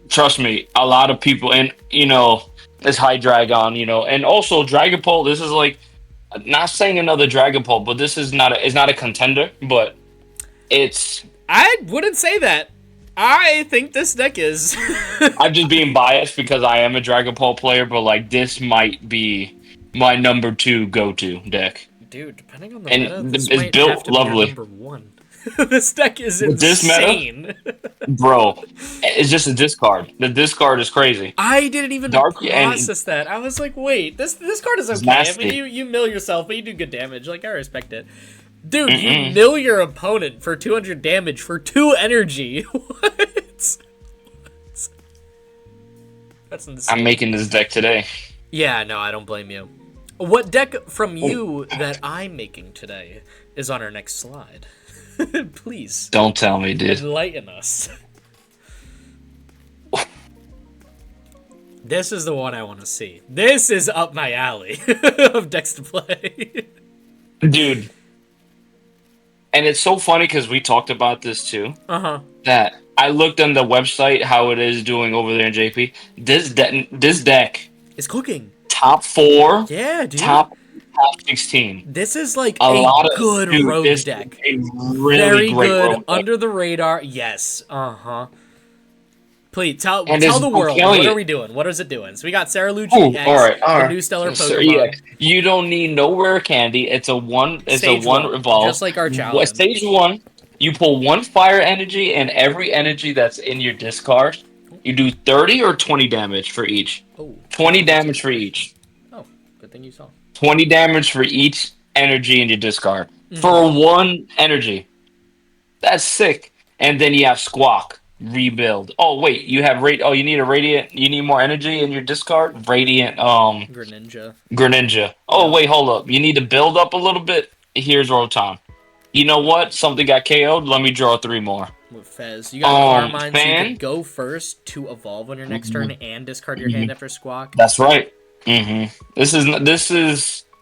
Trust me, a lot of people, and it's Hydreigon, and also Dragapult. This is like, not saying another Dragapult, but this is not a contender, but it's. I wouldn't say that. I think this deck is. I'm just being biased because I am a Dragapult player, but like this might be my number 2 go-to deck. Dude, depending on the meta, this it's might built have to lovely. Be number 1. This deck is insane. This meta, bro, it's just a discard. The discard is crazy. I didn't even process that. I was like, wait, this card is okay. I mean, you mill yourself, but you do good damage. Like, I respect it. Dude, you mill your opponent for 200 damage for 2 energy. What? That's insane. I'm making this deck today. Yeah, no, I don't blame you. What deck from you that I'm making today is on our next slide? Please. Don't tell me, dude. Enlighten us. This is the one I want to see. This is up my alley of decks to play. Dude. And it's so funny because we talked about this too. Uh-huh. That I looked on the website how it is doing over there in JP. This deck It's cooking. top 4, Yeah, dude. top 16. This is like A a lot of good dude. rogue This is deck. a really Very great good, rogue deck, under the radar. Yes. Please tell and the I'm world, telling what you. are we doing? What is it doing? So we got Saralu Ooh, GX, all the right. new stellar So, yeah, Pokemon. you don't need no rare candy. It's a one. It's a Stage one 1, evolve. just like our childhood. Stage 1, you pull 1 fire energy, and every energy that's in your discard, you do 30 or 20 damage for each. Oh, 20 damage for each. oh, good thing you saw. 20 damage for each energy in your discard Mm-hmm. for 1 energy. That's sick. And then you have Squawk rebuild. Oh wait, you have Oh, you need a radiant. You need more energy in your discard. Radiant. Greninja. Greninja. Oh Yep. wait, hold up. You need to build up a little bit. Here's Rotom. You know what? Something got KO'd. Let me draw 3 more. With Fez. You got Carmine, so you Fan. could go first to evolve on your next turn and discard your hand after Squawk. That's right. This is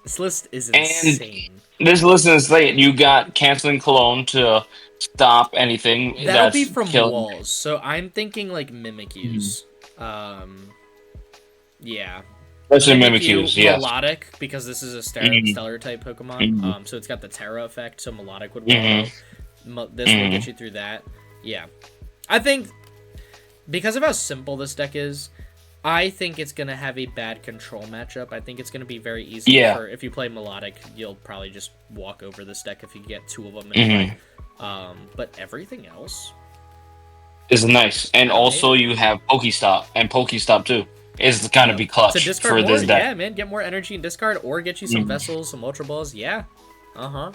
This list is insane. This list is insane. You got canceling clone to stop anything That'll be that's from killing. walls. So I'm thinking like Mimikyus. Yeah. Especially Mimikyus, yes. Melodic, because this is a stellar type Pokemon. So it's got the Terra effect, so Melodic would wallow. This will get you through that. Yeah. I think, because of how simple this deck is, I think it's going to have a bad control matchup. I think it's going to be very easy for, if you play Melodic, you'll probably just walk over this deck if you get 2 of them in play. But everything else is nice. And also you have Pokestop, and Pokestop too is kind of be clutch for this deck. Yeah, man, get more energy in discard, or get you some vessels, some Ultra Balls. Yeah. I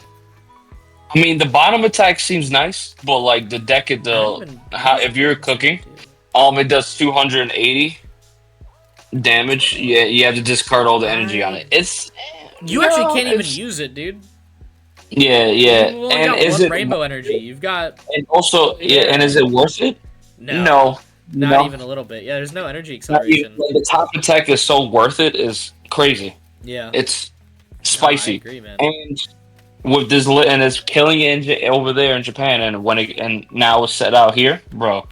mean, the bottom attack seems nice, but like the deck at if you're cooking, it does 280 damage. Yeah, you have to discard all the energy on it. You actually can't even use it, dude. Yeah. You've only got one rainbow energy. You've got, and also and is it worth it? No. Not even a little bit. Yeah, there's no energy acceleration. The top attack is so worth it is crazy. Yeah. It's spicy. I agree, man. And with this and it's killing it over there in Japan, and now it's set out here, bro.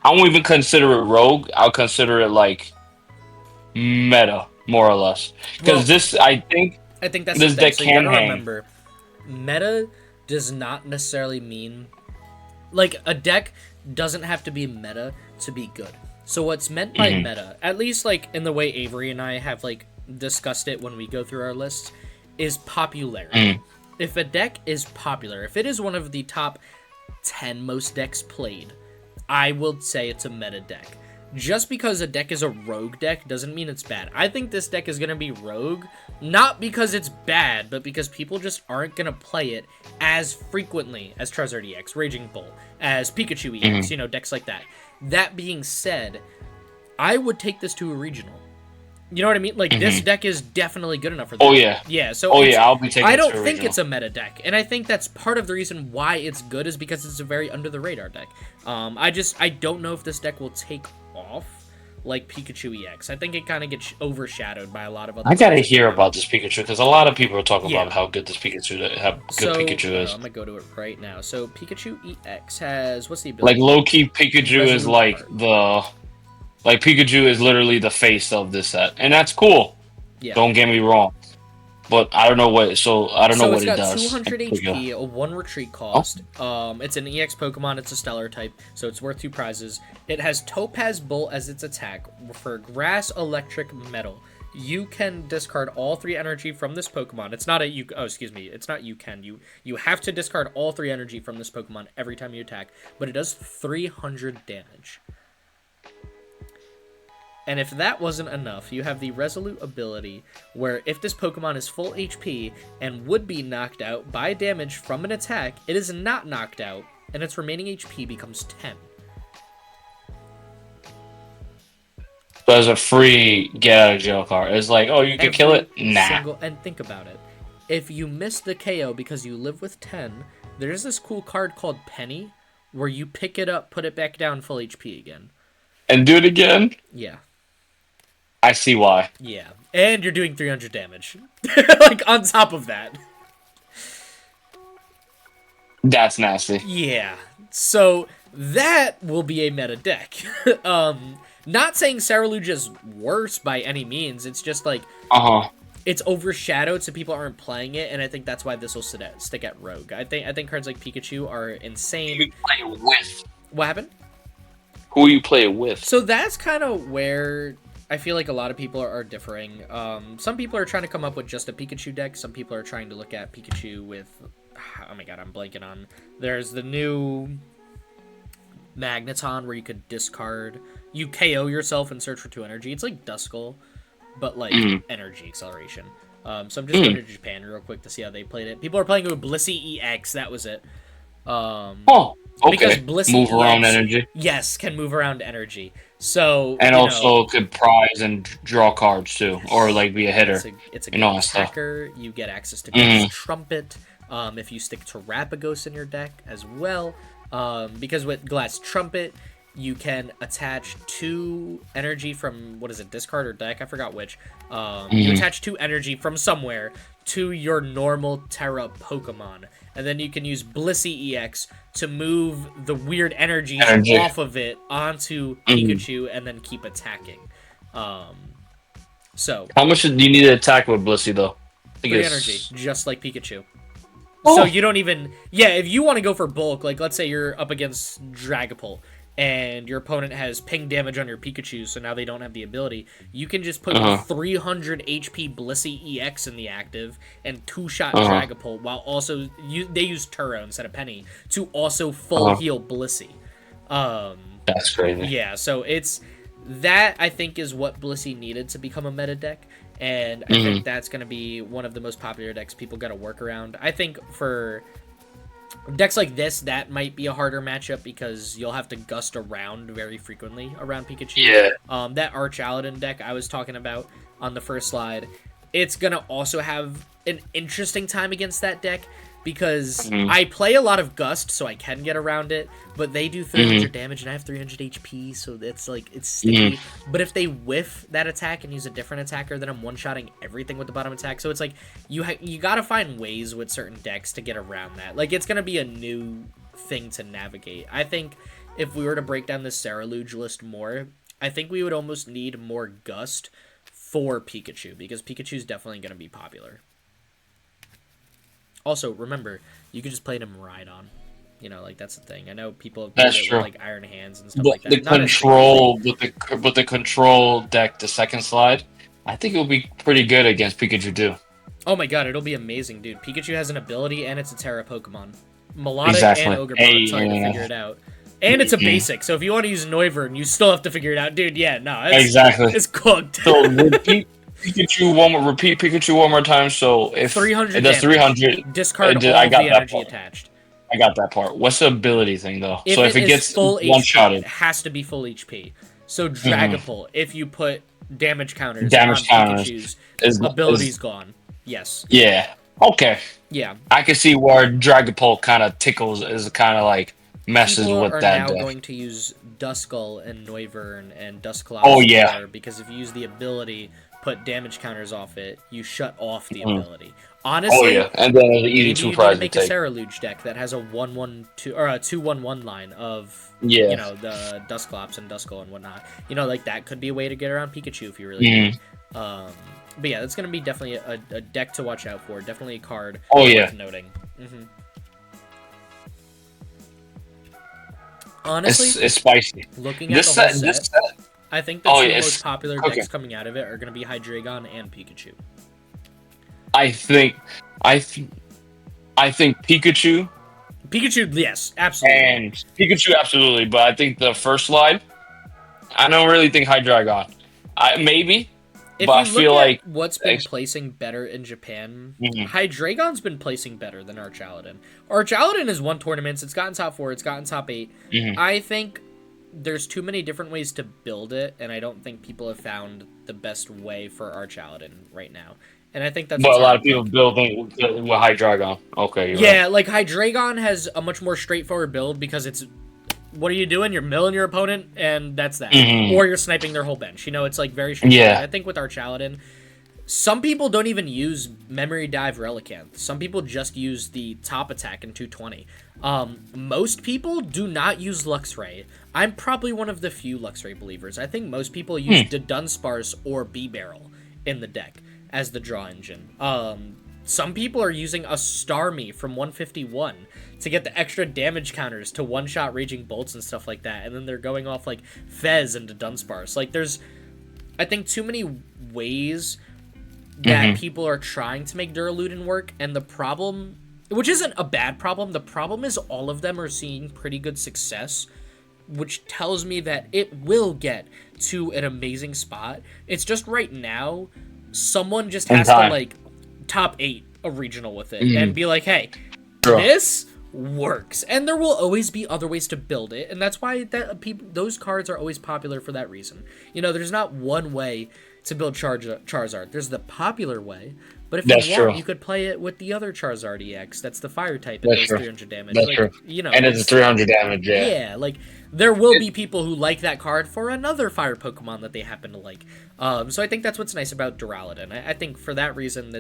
I won't even consider it rogue. I'll consider it like meta, more or less. Because I think that's this deck so can you gotta hang. remember, meta does not necessarily mean like a deck doesn't have to be meta to be good. So what's meant by meta, at least like in the way Avery and I have like discussed it when we go through our lists, is popularity. If a deck is popular, if it is one of the top 10 most decks played, I will say it's a meta deck. Just because a deck is a rogue deck doesn't mean it's bad. I think this deck is going to be rogue, not because it's bad, but because people just aren't going to play it as frequently as Charizard EX, Raging Bull, as Pikachu EX, decks like that. That being said, I would take this to a regional. You know what I mean? Like, this deck is definitely good enough for that. Oh, yeah. Yeah, so I'll be taking it to a I don't regional. think it's a meta deck, and I think that's part of the reason why it's good is because it's a very under-the-radar deck. I don't know if this deck will take off like Pikachu EX. I think it kind of gets overshadowed by a lot of other. I gotta hear about this Pikachu because a lot of people are talking about how good Pikachu is. I'm gonna go to it right now. So Pikachu EX has what's the ability? Like low key, Pikachu is like Pikachu is literally the face of this set, and that's cool. Yeah. Don't get me wrong, but I don't know what. So I don't know what it does. It's got 200 HP, a 1 retreat cost. It's an EX Pokemon. It's a stellar type, so it's worth 2 prizes. It has Topaz Bolt as its attack for Grass, Electric, Metal. You can discard all 3 energy from this Pokemon. It's not a you. Oh, excuse me. It's not you can. You have to discard all 3 energy from this Pokemon every time you attack, but it does 300 damage. And if that wasn't enough, you have the Resolute ability, where if this Pokemon is full HP and would be knocked out by damage from an attack, it is not knocked out, and its remaining HP becomes 10. So as a free get out of jail card, it's like, oh, you can kill it? Nah. And think about it. If you miss the KO because you live with 10, there's this cool card called Penny, where you pick it up, put it back down full HP again. And do it again? Yeah. I see why. Yeah, and you're doing 300 damage. Like, on top of that. That's nasty. Yeah. So, that will be a meta deck. Not saying Saraluge is worse by any means. It's just like it's overshadowed, so people aren't playing it, and I think that's why this will stick at Rogue. I think cards like Pikachu are insane. Who you play it with? What happened? Who you play it with? So that's kind of where I feel like a lot of people are differing. Some people are trying to come up with just a Pikachu deck. Some people are trying to look at Pikachu with... Oh my god, I'm blanking on... There's the new Magneton where you could discard... You KO yourself and search for 2 energy. It's like Duskull, but like energy acceleration. So I'm just going to Japan real quick to see how they played it. People are playing it with Blissey EX. That was it. Okay. Because Blissey move around EX, energy. Yes, can move around energy. So and also could prize and draw cards too, or like be a hitter. It's a good attacker. You get access to Glass Trumpet. If you stick Terrapagos in your deck as well, because with Glass Trumpet you can attach 2 energy from discard or deck? I forgot which. You attach 2 energy from somewhere to your normal Terra Pokemon. And then you can use Blissey EX to move the weird energy off of it onto Pikachu and then keep attacking. So how much do you need to attack with Blissey though? 3 energy, just like Pikachu. So you don't even... Yeah, if you want to go for bulk, like let's say you're up against Dragapult, and your opponent has ping damage on your Pikachu, so now they don't have the ability, you can just put 300 HP Blissey EX in the active and 2-shot Dragapult, while also they use Turo instead of Penny to also full heal Blissey. That's crazy. Yeah, so it's that I think is what Blissey needed to become a meta deck, and I think that's going to be one of the most popular decks people got to work around. I think for decks like this, that might be a harder matchup because you'll have to gust around very frequently around Pikachu. Yeah. That Arch Aladdin deck I was talking about on the first slide, it's going to also have an interesting time against that deck because I play a lot of Gust, so I can get around it, but they do 300 damage and I have 300 HP, so it's like, it's sticky. But if they whiff that attack and use a different attacker, then I'm one-shotting everything with the bottom attack. So it's like, you gotta find ways with certain decks to get around that. Like, it's gonna be a new thing to navigate. I think if we were to break down this Saraluge list more, I think we would almost need more Gust for Pikachu, because Pikachu's definitely gonna be popular. Also, remember, you could just play it in Miraidon. You know, like, that's the thing. I know people have played it with, like, Iron Hands and stuff like that. With the control deck, the second slide, I think it will be pretty good against Pikachu, too. Oh my god, it'll be amazing, dude. Pikachu has an ability, and it's a Terra Pokemon. Melodic and Ogerpon, it's hard to figure it out. And it's a basic, so if you want to use Noivern, you still have to figure it out. Dude, yeah, no, it's cooked. So, repeat Pikachu one more time, so if 300 it does 300... Discard all the energy attached. I got that part. What's the ability thing, though? If so if it gets full one-shotted... it has to be full HP. So Dragapult, if you put damage counters on Pikachu's, ability's gone. Yes. Yeah. Okay. Yeah. I can see where Dragapult kind of tickles, is kind of like messes People with are that now deck. going to use Duskull and Noivern and Dusclops. Oh, yeah. Because if you use the ability, put damage counters off it, you shut off the ability. Honestly, oh yeah, and then it's easy to prize make a Saraluge deck that has a 1/1/2 or a 2/1/1 line of you know, the Dusclops and Duskull and whatnot. You know, like that could be a way to get around Pikachu if you really need. But yeah, that's gonna be definitely a deck to watch out for. Definitely a card. Oh yeah, worth noting. Honestly, it's spicy. Looking at the whole set, I think the two most popular decks coming out of it are gonna be Hydreigon and Pikachu. I think Pikachu. Pikachu, yes, absolutely. And Pikachu, absolutely. But I think the first slide, I don't really think Hydreigon. Maybe, but I feel like what's been placing better in Japan, Hydreigon's been placing better than Arch Aladdin. Arch Aladdin has won tournaments. It's gotten top 4. It's gotten top 8. I think there's too many different ways to build it, and I don't think people have found the best way for Arch Aladdin right now. And I think that's a lot of people building with Hydreigon. Okay. Yeah, right. Like Hydreigon has a much more straightforward build because it's, what are you doing? You're milling your opponent, and that's that. Or you're sniping their whole bench. You know, it's like very straightforward. I think with Arch Aladdin, Some people don't even use Memory Dive Relicanth. Some people just use the top attack in 220. Most people do not use Luxray. I'm probably one of the few Luxray believers. I think most people use the Dunsparce or B-Barrel in the deck as the draw engine. Some people are using a Starmie from 151 to get the extra damage counters to one-shot Raging Bolts and stuff like that, and then they're going off, like, Fez into Dunsparce. Like, there's, I think, too many ways that people are trying to make Duraludon work, and the problem, which isn't a bad problem, the problem is all of them are seeing pretty good success, which tells me that it will get to an amazing spot. It's just right now, someone just has to, like, top 8 a regional with it and be like, hey, this works. And there will always be other ways to build it, and that's why those cards are always popular for that reason. You know, there's not one way to build Charizard. There's the popular way, but if you want, you could play it with the other Charizard EX. That's the fire type. It does 300 damage. That's true. You know, and it's 300 damage, yeah. Yeah, like, there will be people who like that card for another fire Pokemon that they happen to like. So I think that's what's nice about Duraludon. I think for that reason,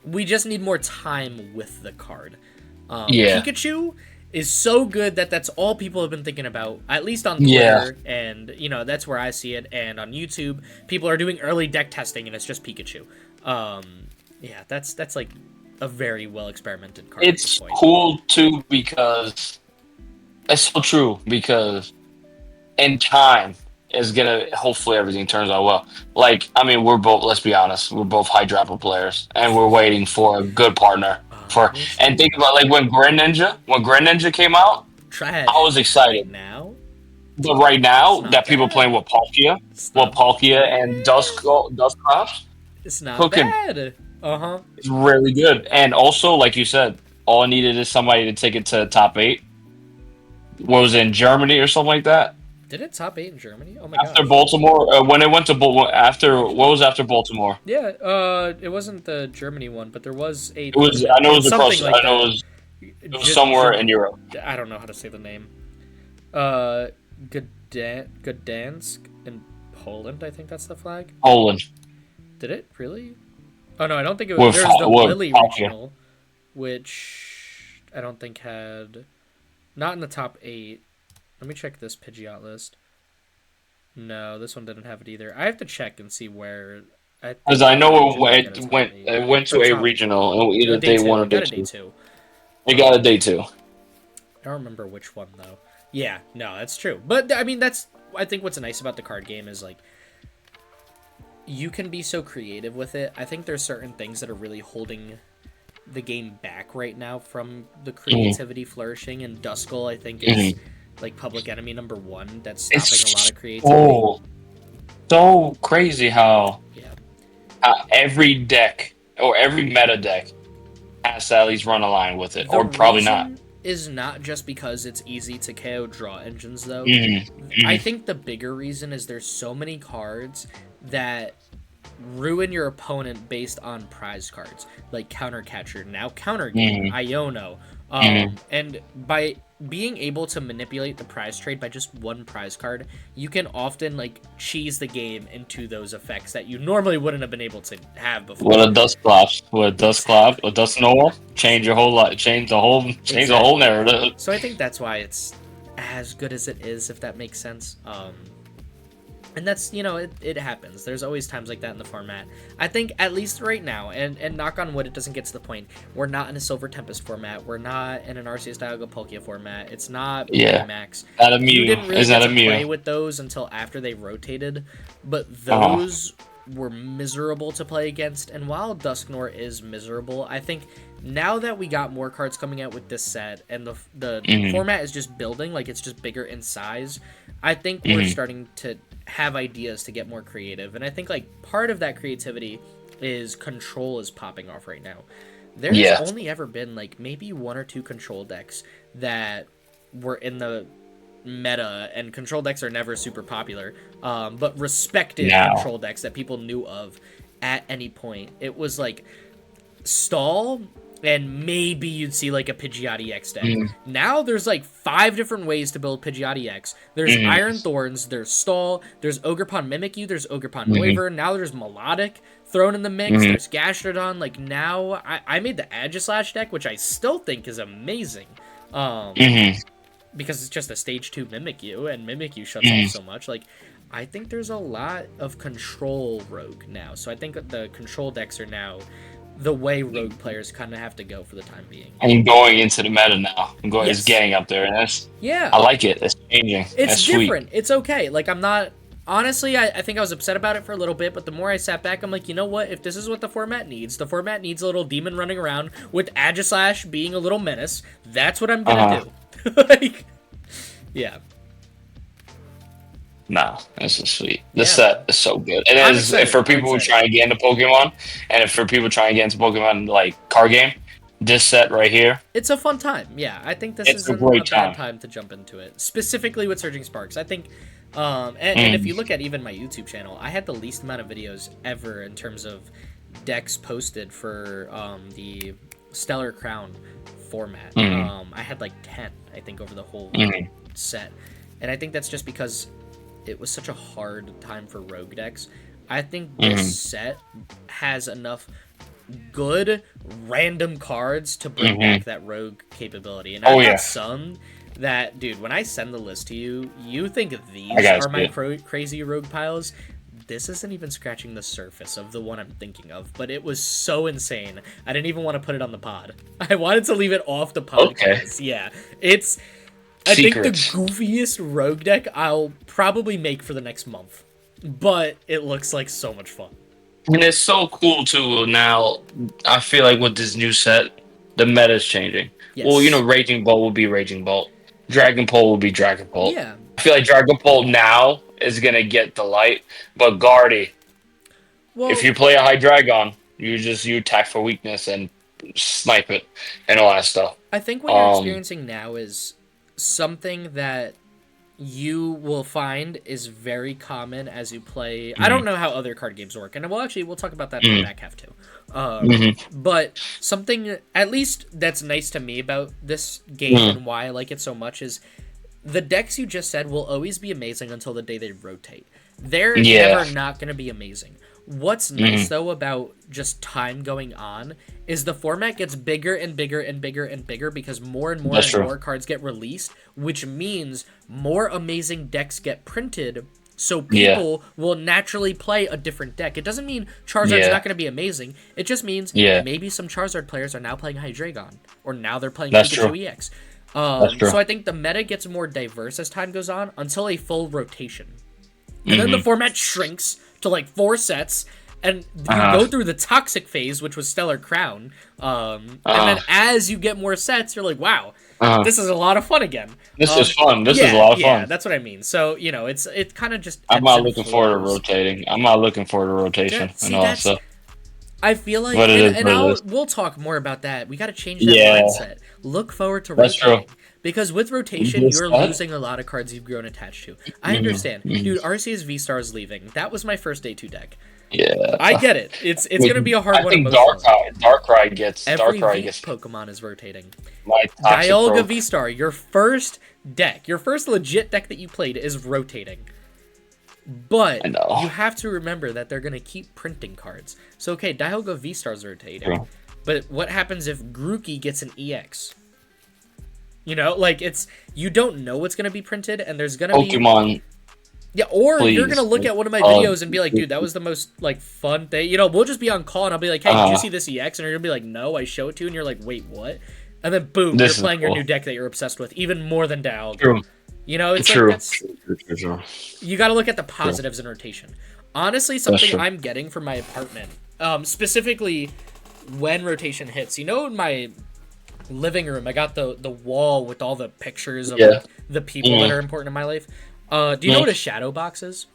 we just need more time with the card. Pikachu is so good that's all people have been thinking about, at least on Twitter, and, you know, that's where I see it, and on YouTube, people are doing early deck testing, and it's just Pikachu. Yeah, that's like a very well-experimented card. It's cool, too, because it's so true, because in time is gonna, hopefully everything turns out well. Like, I mean, we're both, let's be honest, we're both Hydrapple players, and we're waiting for a good partner. And think about, like, when Greninja came out, I was excited. But right now that people playing with Palkia and Dusclops, it's not bad. It's really good. And also, like you said, all I needed is somebody to take it to top 8. What was it, in Germany or something like that? Did it top 8 in Germany? Oh my god. After Baltimore, when it went to what was after Baltimore? Yeah, it wasn't the Germany one, but there was a. It was. I know it was across. Like I know it was somewhere in Europe. I don't know how to say the name. Gdansk in Poland. I think that's the flag. Poland. Did it really? Oh no, I don't think it was. There's the Lily regional, which I don't think had, not in the top 8. Let me check this Pidgeot list. No, this one didn't have it either. I have to check and see where. Because I know it went to a regional, and either day 1 or day 2. It got a day 2. I don't remember which one though. Yeah, no, that's true. But I mean, I think what's nice about the card game is, like, you can be so creative with it. I think there's certain things that are really holding the game back right now from the creativity flourishing, and Duskull, I think, is like public enemy number 1 that's stopping a lot of creativity. So crazy how every deck or every meta deck has to at least run a line with it, or probably not. Is not just because it's easy to KO draw engines, though. I think the bigger reason is there's so many cards that ruin your opponent based on prize cards, like Counter Catcher, now Counter Game, Iono. And by being able to manipulate the prize trade by just one prize card, you can often, like, cheese the game into those effects that you normally wouldn't have been able to have before. With a Dust Noel, change your whole life, change the whole narrative. So I think that's why it's as good as it is, if that makes sense. And that's, you know, it happens. There's always times like that in the format. I think, at least right now, and knock on wood, it doesn't get to the point. We're not in a Silver Tempest format. We're not in an Arceus Dialga Palkia format. It's not Max. Not a Mew. You didn't really get to Mew. play with those until after they rotated. But those were miserable to play against. And while Dusknoir is miserable, I think now that we got more cards coming out with this set, and the format is just building, like, it's just bigger in size, I think we're starting to have ideas to get more creative. And I think, like, part of that creativity is Control is popping off right now. There's only ever been, like, maybe 1 or 2 Control decks that were in the meta, and Control decks are never super popular, but respected Control decks that people knew of at any point. It was like Stall, and maybe you'd see, like, a Pidgeot EX deck. Now there's, like, 5 different ways to build Pidgeot EX. There's Iron Thorns, there's Stall, there's Ogerpon Mimikyu, there's Ogerpon Noivern, now there's Melodic, thrown in the mix. There's Gastrodon. Like, now I made the Aegislash deck, which I still think is amazing. Because it's just a stage 2 Mimikyu, and Mimikyu shuts off so much. Like, I think there's a lot of control rogue now. So I think the control decks are now the way rogue players kind of have to go for the time being. I'm going into the meta now. It's getting up there, and I like it. It's changing. It's different. Sweet. It's okay. Like, I'm not... Honestly, I think I was upset about it for a little bit, but the more I sat back, I'm like, you know what? If this is what the format needs a little demon running around with Aegislash being a little menace. That's what I'm gonna do. Like, yeah. Nah, this is sweet. This set is so good. It is for people who try to get into Pokemon, and if for people trying to get into Pokemon like card game, this set right here. It's a fun time. Yeah, I think this is a bad time to jump into it. Specifically with Surging Sparks. I think, and if you look at even my YouTube channel, I had the least amount of videos ever in terms of decks posted for the Stellar Crown format. I had like 10, I think, over the whole set. And I think that's just because it was such a hard time for rogue decks. I think this set has enough good random cards to bring back that rogue capability. And I got some that, dude, when I send the list to you, you think these are my crazy rogue piles. This isn't even scratching the surface of the one I'm thinking of, but it was so insane. I didn't even want to put it on the pod. I wanted to leave it off the podcast. Yeah, it's... I think the goofiest rogue deck I'll probably make for the next month. But it looks like so much fun. And it's so cool, too. Now, I feel like with this new set, the meta's changing. Yes. Well, you know, Raging Bolt will be Raging Bolt. Dragon Pole will be Dragon Pole. Yeah. I feel like Dragon Pole now is going to get the light. But Guardy, if you play a Hydreigon, you attack for weakness and snipe it and all that stuff. I think what you're experiencing now is something that you will find is very common as you play. I don't know how other card games work, and we'll talk about that in the back half too. But something at least that's nice to me about this game and why I like it so much is the decks you just said will always be amazing until the day they rotate. They're never not going to be amazing. What's nice, though, about just time going on is the format gets bigger and bigger and bigger and bigger because more and more more cards get released, which means more amazing decks get printed, so people will naturally play a different deck. It doesn't mean Charizard's not going to be amazing. It just means maybe some Charizard players are now playing Hydreigon, or now they're playing Pikachu EX. So I think the meta gets more diverse as time goes on until a full rotation. And then the format shrinks to like 4 sets, and you go through the toxic phase, which was Stellar Crown. And then as you get more sets, you're like, wow, this is a lot of fun again. This is fun. This is a lot of fun. Yeah, that's what I mean. So, you know, it's kind of just... I'm not looking forward to rotating. I'm not looking forward to rotation and all that stuff. I feel like, we'll talk more about that. We got to change that mindset. Look forward to rotating. Because with rotation, you're losing a lot of cards you've grown attached to. I understand. Dude, Arceus V-Star is leaving. That was my first day 2 deck. Yeah. I get it. It's going to be a hard one. I think Darkrai gets... Every Pokemon is rotating. Dialga V-Star, your first deck, your first legit deck that you played is rotating. But you have to remember that they're going to keep printing cards. So, okay, Dialga V-Star's rotating. True. But what happens if Grookey gets an EX? You know, like, you don't know what's going to be printed, and there's going to be... Pokemon. Yeah, or you're going to look at one of my videos and be like, dude, that was the most, like, fun thing. You know, we'll just be on call, and I'll be like, hey, did you see this EX? And you're going to be like, no, I show it to you, and you're like, wait, what? And then, boom, you're playing your new deck that you're obsessed with, even more than Dialga. True. You know, it's true. Like, that's... True. You got to look at the positives in rotation. Honestly, something I'm getting from my apartment, specifically when rotation hits, you know, in my living room, I got the wall with all the pictures of like, the people that are important in my life. Do you know what a shadow box is?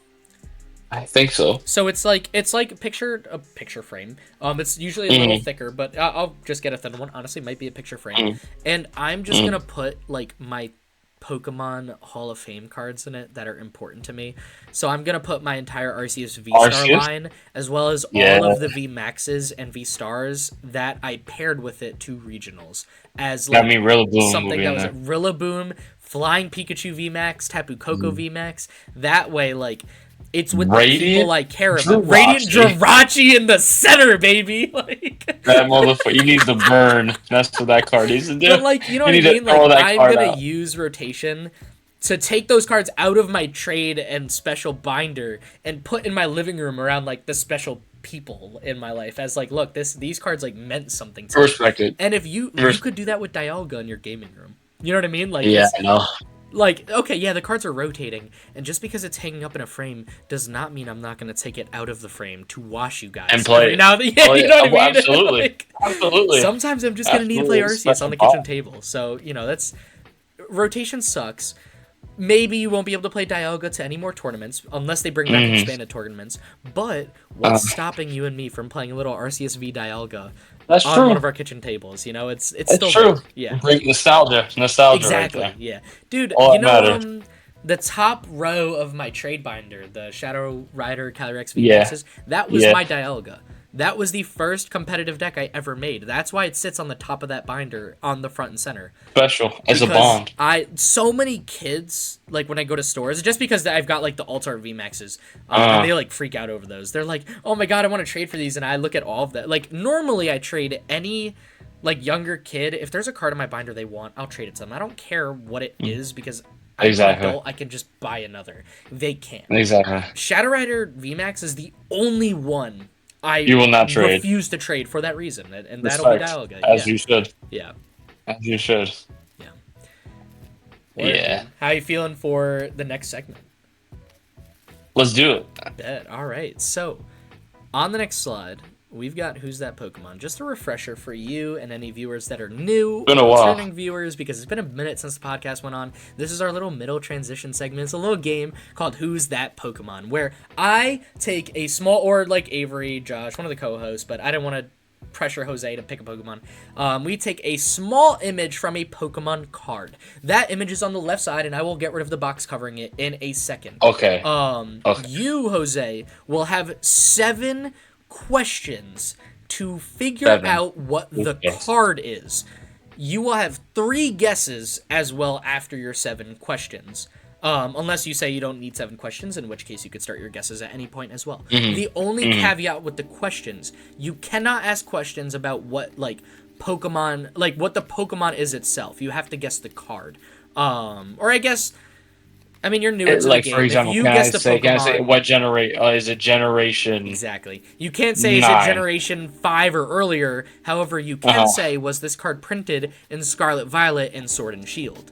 I think so. So it's like a picture frame. It's usually a little thicker, but I'll just get a thin one. Honestly, it might be a picture frame. And I'm just gonna put like my Pokemon Hall of Fame cards in it that are important to me. So I'm gonna put my entire Arceus V-Star line, as well as all of the V Maxes and V Stars that I paired with it to regionals. As like something that was a Rillaboom, Flying Pikachu V Max, Tapu Koko V Max. That way, like, It's with the people I care about. Jirachi. Radiant Jirachi in the center, baby. Like that motherfucker. You need to burn. That's what that card needs to do. But like, you know what I mean? Like, I'm gonna out. use rotation to take those cards out of my trade and special binder and put in my living room around like the special people in my life as like, look, these cards like meant something to me. Respect it. And if you could do that with Dialga in your gaming room. You know what I mean? Like, yeah, I know. Like, okay, yeah, the cards are rotating, and just because it's hanging up in a frame does not mean I'm not going to take it out of the frame to wash you guys. And play it. Now, yeah, you know what I mean? Absolutely. Like, absolutely. Sometimes I'm just going to need to play Arceus on the kitchen table. So, you know, that's... Rotation sucks. Maybe you won't be able to play Dialga to any more tournaments, unless they bring back expanded tournaments. But what's stopping you and me from playing a little Arceus v Dialga That's on true. one of our kitchen tables? You know, it's still true. Yeah. Great nostalgia. Exactly. Right there. Yeah, dude. All you know, matters. The top row of my trade binder, the Shadow Rider Calyrex VMAXs, that was my Dialga. That was the first competitive deck I ever made. That's why it sits on the top of that binder on the front and center. Special as a bond. So many kids, like when I go to stores, just because I've got like the Alt-Art VMAXs, and they like freak out over those. They're like, oh my god, I want to trade for these, and I look at all of that. Like normally I trade any like younger kid. If there's a card in my binder they want, I'll trade it to them. I don't care what it is because I'm an adult, I can just buy another. They can't. Exactly. Shadow Rider VMAX is the only one you will not trade. Refuse to trade for that reason, and that'll be Dialga. As you should. Yeah. As you should. Yeah. Yeah. How you feeling for the next segment? Let's do it. Bet. All right. So, on the next slide, we've got Who's That Pokemon? Just a refresher for you and any viewers that are new, been a while. returning viewers, because it's been a minute since the podcast went on. This is our little middle transition segment. It's a little game called Who's That Pokemon, where I take a small, or like Avery, Josh, one of the co-hosts, but I didn't want to pressure Jose to pick a Pokemon. We take a small image from a Pokemon card. That image is on the left side, and I will get rid of the box covering it in a second. Okay. You, Jose, will have 7 questions to figure out what the card is. You will have 3 guesses as well after your 7 questions. Unless you say you don't need 7 questions, in which case you could start your guesses at any point as well. The only caveat with the questions, you cannot ask questions about what, like, Pokemon, like, what the Pokemon is itself. You have to guess the card. Or I guess... I mean, you're new to the game. For example, if you guess the Pokemon, can I say what is it generation? Exactly. You can't say 9. Is it generation 5 or earlier. However, you can say, was this card printed in Scarlet Violet and Sword and Shield?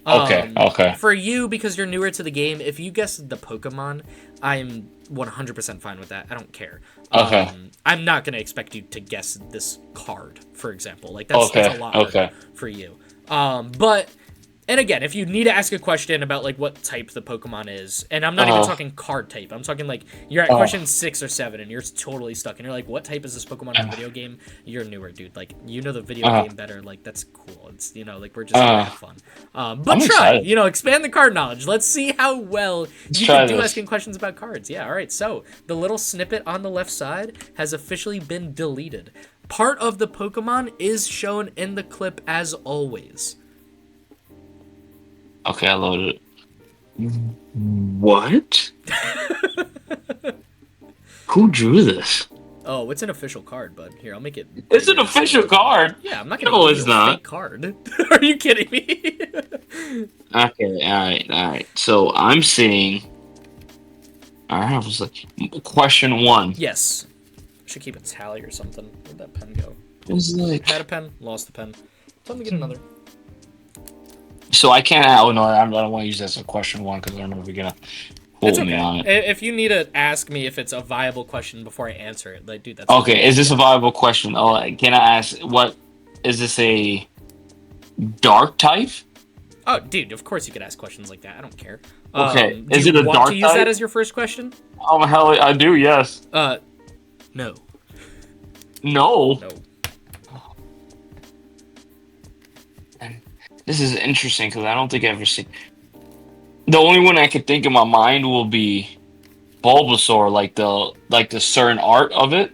Okay. For you, because you're newer to the game, if you guess the Pokemon, I'm 100% fine with that. I don't care. I'm not going to expect you to guess this card, for example. Like, that's a lot harder for you. But... And again, if you need to ask a question about, like, what type the Pokemon is, and I'm not even talking card type, I'm talking, like, you're at question 6 or 7, and you're totally stuck, and you're like, what type is this Pokemon in the video game? You're newer, dude. Like, you know the video game better. Like, that's cool. It's, you know, like, we're just gonna have fun. But try, you know, expand the card knowledge. Let's see how well you can do asking questions about cards. Yeah, all right. So, the little snippet on the left side has officially been deleted. Part of the Pokemon is shown in the clip as always. Okay, I loaded it. What? Who drew this? Oh, it's an official card, bud. Here, I'll make it. It's an official card. Yeah, I'm not gonna give you a fake card. Are you kidding me? Okay, all right. So I'm seeing. I was like, question 1. Yes. Should keep a tally or something. Where'd that pen go? It was like... Had a pen, lost the pen. Time to get another. So I can't. Oh no, I don't want to use that as a question 1 because I don't know if you're gonna hold me on it. If you need to ask me if it's a viable question before I answer it, like, dude, that's okay. Is this a viable question? Oh, can I ask? What is this a dark type? Oh, dude, of course you could ask questions like that. I don't care. Okay, is it a dark type? Do you want to use that as your first question? Oh hell, I do. Yes. No. No. No. This is interesting because I don't think I've ever seen. The only one I could think in my mind will be Bulbasaur, like the certain art of it.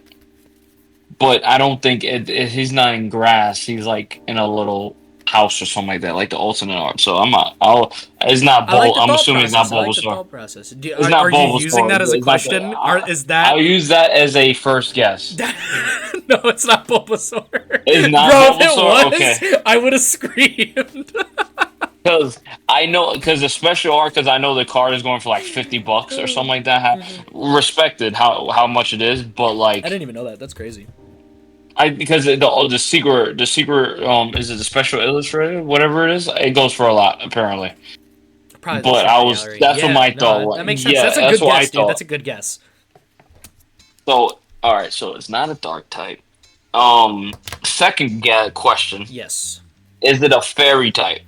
But I don't think he's not in grass. He's like in a little house or something like that, like the alternate art. So I'm not. It's not I like the I'm thought assuming it's not process. I like the Bulbasaur. thought process. It's not Are you using Bulbasaur. that as a It's not question? Is that I'll use that as a first guess. no? It's not Bulbasaur. It's not Bro, Bulbasaur. if it was, Okay. I would have screamed. Because because the special art, because I know the card is going for like $50 or something like that. Respected how much it is, but I didn't like even know that. That's crazy. because the secret is it the special illustrated, whatever it is, it goes for a lot apparently. Probably the But super gallery. that's what Yeah, my thought no, was. that makes sense. Yeah, That's a that's good what I guess, dude. That's thought. a good guess. So all right, so it's not a dark type. Second question: Yes. is it a fairy type?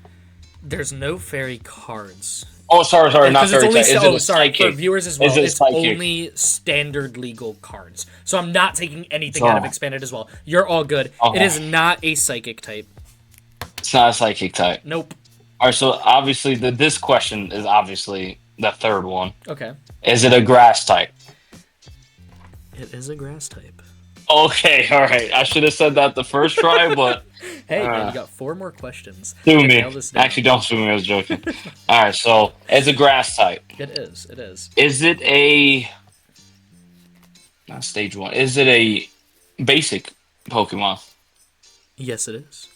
There's no fairy cards. Oh, sorry, not Because it's fairy only type. Is it a sorry for psychic? viewers as Is well. it It's psychic? only standard legal cards. So I'm not taking anything out of So expanded as well. You're all good. It okay, is not a psychic type. it's not a psychic type. Nope. All right, so obviously this question is obviously the third one. Okay. Is it a grass type? It is a grass type. Okay, all right. I should have said that the first try, but Hey, man, you got 4 more questions. sue To me. nail this down. Actually, don't sue me. I was joking. All right, so it's a grass type. It is. It is. Is it a not stage one? Is it a basic Pokemon? Yes, it is.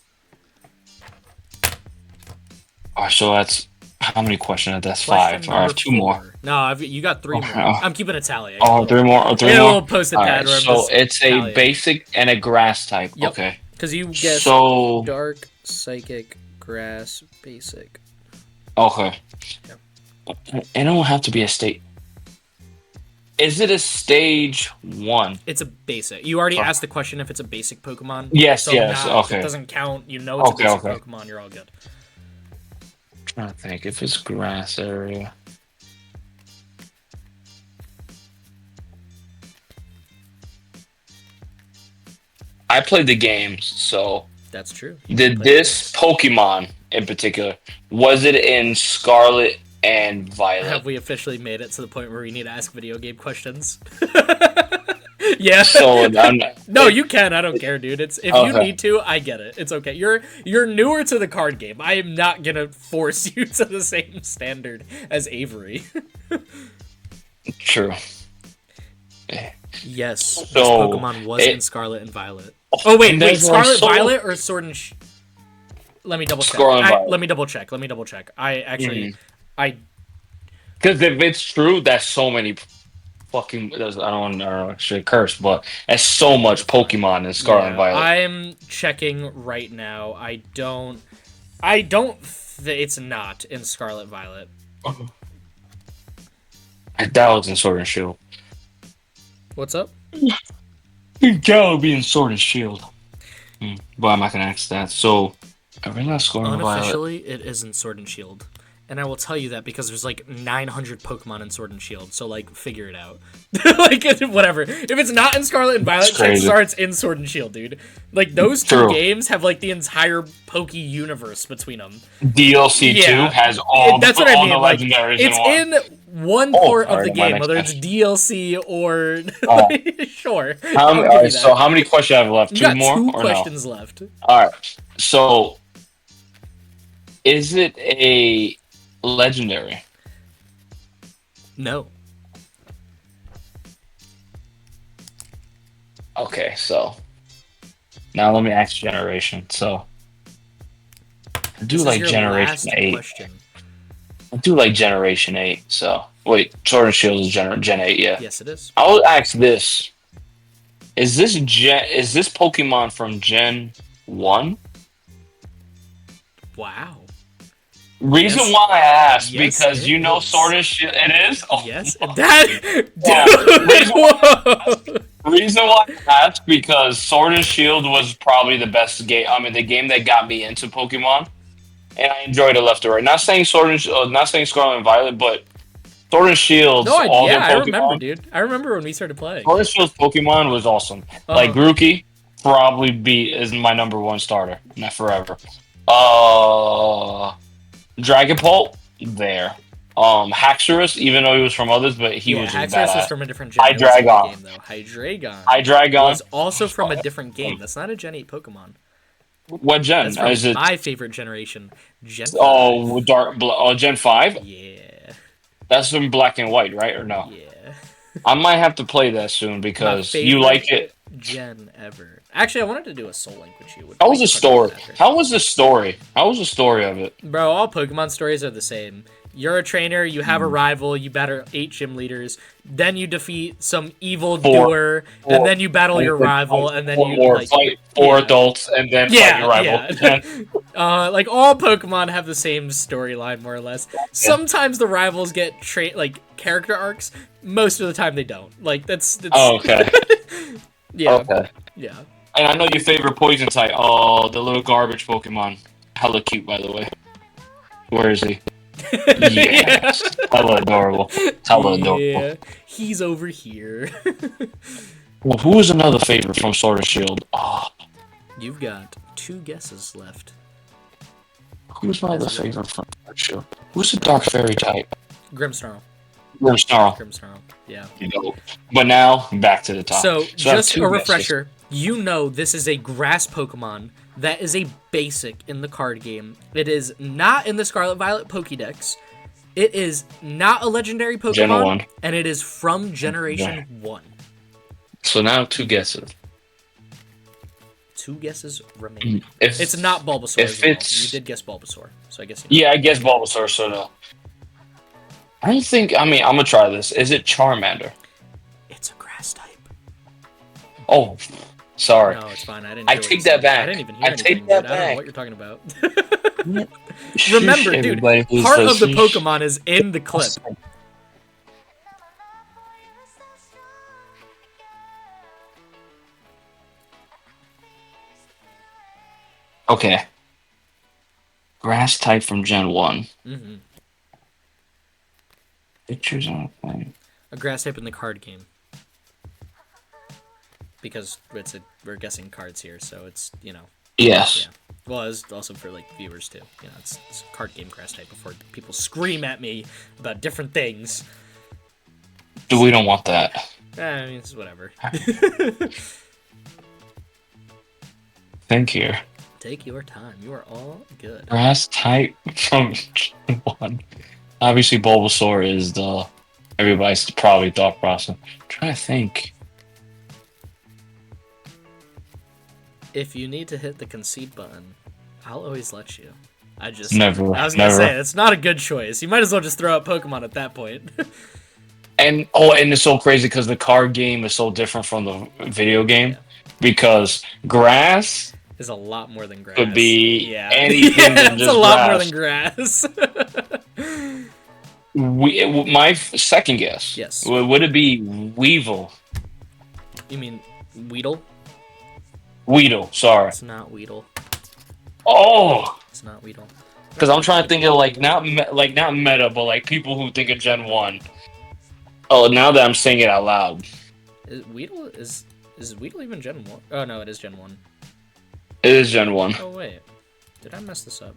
All right, so that's how many questions? That's Question 5. All right, I have 2 more. 4. No, you got 3 more. Oh, I'm keeping a tally. oh, 3 more. Oh, 3 I got a more. little post-it All pad right, where I'm so just it's a tallying. basic and a grass type. Yep. Okay. Because you guessed So dark, psychic, grass, basic. okay. Yep. It don't have to be a state. Is it a stage 1? It's a basic. You already Oh. asked the question if it's a basic Pokemon. Yes, so yes, okay. It doesn't count. You know it's Okay, a basic okay. Pokemon. You're all good. Trying to think if it's grass area. I played the games, so That's true. did Play this Pokemon in particular, was it in Scarlet and Violet? Have we officially made it to the point where we need to ask video game questions? Yeah. So No, you can. I don't care, dude. It's if you Okay. need to, I get it. It's okay. You're newer to the card game. I am not gonna force you to the same standard as Avery. True. Yes, this So, Pokemon was it- in Scarlet and Violet. Oh wait, And wait, there's, like, Scarlet, so- Violet, or Sword and Let me double check. Scarlet and Violet. Let me double check. Let me double check. I actually, I Because if it's true, that's so many fucking. I don't know, actually curse, but it's so much Pokemon in Scarlet and Violet. I'm checking right now. I don't. It's not in Scarlet Violet. That was in Sword and Shield. What's up? Gal would be in Sword and Shield. But I'm not gonna ask that. So, I really not Scarlet and Violet. Unofficially, it is in Sword and Shield. And I will tell you that because there's like 900 Pokemon in Sword and Shield, so like figure it out. Like whatever. If it's not in Scarlet and Violet, It's crazy. chances are it's in Sword and Shield, dude. Like those two True. games have like the entire Poke universe between them. DLC Yeah. 2 has all, That's what I all mean. the Like legendaries it's in one. in one Oh, part of alright, the my game, next whether it's question. DLC or sure. How, I'll give you alright, that. so how many questions I have left? You 2 got more 2 or questions left. no? Alright. So, is it a legendary? No. Okay, so now let me ask generation. So I do This like is your Generation last 8. question. I do like Generation 8. So wait, Sword and Shield is Gen 8, yeah. Yes, it is. I'll ask this. Is this Pokemon from Gen 1? Wow. Reason Yes. why I asked, Yes, because it you know is. Sword and Shield, it is? Oh, Yes, that Wow. dude. Whoa. reason why I asked, because Sword and Shield was probably the best game. I mean, the game that got me into Pokemon, and I enjoyed it left to right. Not saying not saying Scarlet and Violet, but Sword and Shield's No, all yeah, I their remember, Pokemon. dude. I remember when we started playing. Sword and Shield's Pokemon was awesome. Like Grookey, probably is my number 1 starter, not forever. Dragapult, there. Haxorus, even though he was from others, but he was just Haxorus badass. is from a different gen. It was a good Hydreigon. game, though. Hydreigon Hydreigon was also from a different game. That's not a Gen 8 Pokemon. What gen? That's from Is it? my favorite generation, Gen 5. Oh, Gen 5. Yeah. That's in black and white, right? Or no? Yeah. I might have to play that soon My because you like favorite it. gen ever. Actually, I wanted to do a Soul Link with you. How We was the can talk about story? that after. How was the story? How was the story of it? Bro, all Pokemon stories are the same. You're a trainer, you have a rival, you battle 8 gym leaders, then you defeat some evil doer, and then you battle your rival, and then you, like... fight four adults, and then fight your rival. Yeah. Like, all Pokemon have the same storyline, more or less. Sometimes the rivals get, character arcs. Most of the time, they don't. Like, that's... Oh, okay. Yeah. Okay. Yeah. And I know your favorite poison type. Oh, the little garbage Pokemon. Hella cute, by the way. Where is he? Yes. Hella adorable. Hella adorable. He's over here. Well, who is another favorite from Sword and Shield? Oh. You've got 2 guesses left. Who's my other favorite from Sword and Shield? Who's the Dark Fairy type? Grimmsnarl. Grimmsnarl. Yeah. But now, back to the top. So just a refresher. You know this is a grass Pokemon that is a basic in the card game. It is not in the Scarlet Violet Pokédex. It is not a legendary Pokemon. And it is from Generation 1. So now 2 guesses. 2 guesses remain. It's not Bulbasaur as well. You did guess Bulbasaur. So I guess you know. Yeah, I guess Bulbasaur, so no. I don't think... I mean, I'm going to try this. Is it Charmander? It's a grass type. Oh, sorry. No, it's fine. I take that back. I didn't even hear anything. Take that back. I don't know what you're talking about. Remember, dude, part of the Pokemon is in the clip. Okay. Grass type from Gen 1. Mm-hmm. Pictures on a thing. A grass type in the card game. Because we're guessing cards here, so it's, you know. Yes. Yeah. Well, it's also for, like, viewers, too. You know, it's a card game grass type before people scream at me about different things. Dude, we don't want that. I mean, it's whatever. Think here. Take your time. You are all good. Grass type from Gen 1. Obviously, Bulbasaur is the... Everybody's probably thought process. I'm trying to think. If you need to hit the concede button, I'll always let you. I was gonna say, it's not a good choice. You might as well just throw out Pokemon at that point. and it's so crazy because the card game is so different from the video game. Because grass is a lot more than grass. Could be anything than just it's a lot more than grass. My second guess. Yes. Would it be Weevil? You mean Weedle? Weedle, sorry. It's not Weedle. Oh! It's not Weedle. Because I'm trying to think of, like, not meta, but, like, people who think of Gen 1. Oh, now that I'm saying it out loud. Is Weedle even Gen 1? Oh, no, it is Gen 1. It is Gen 1. Oh, wait. Did I mess this up?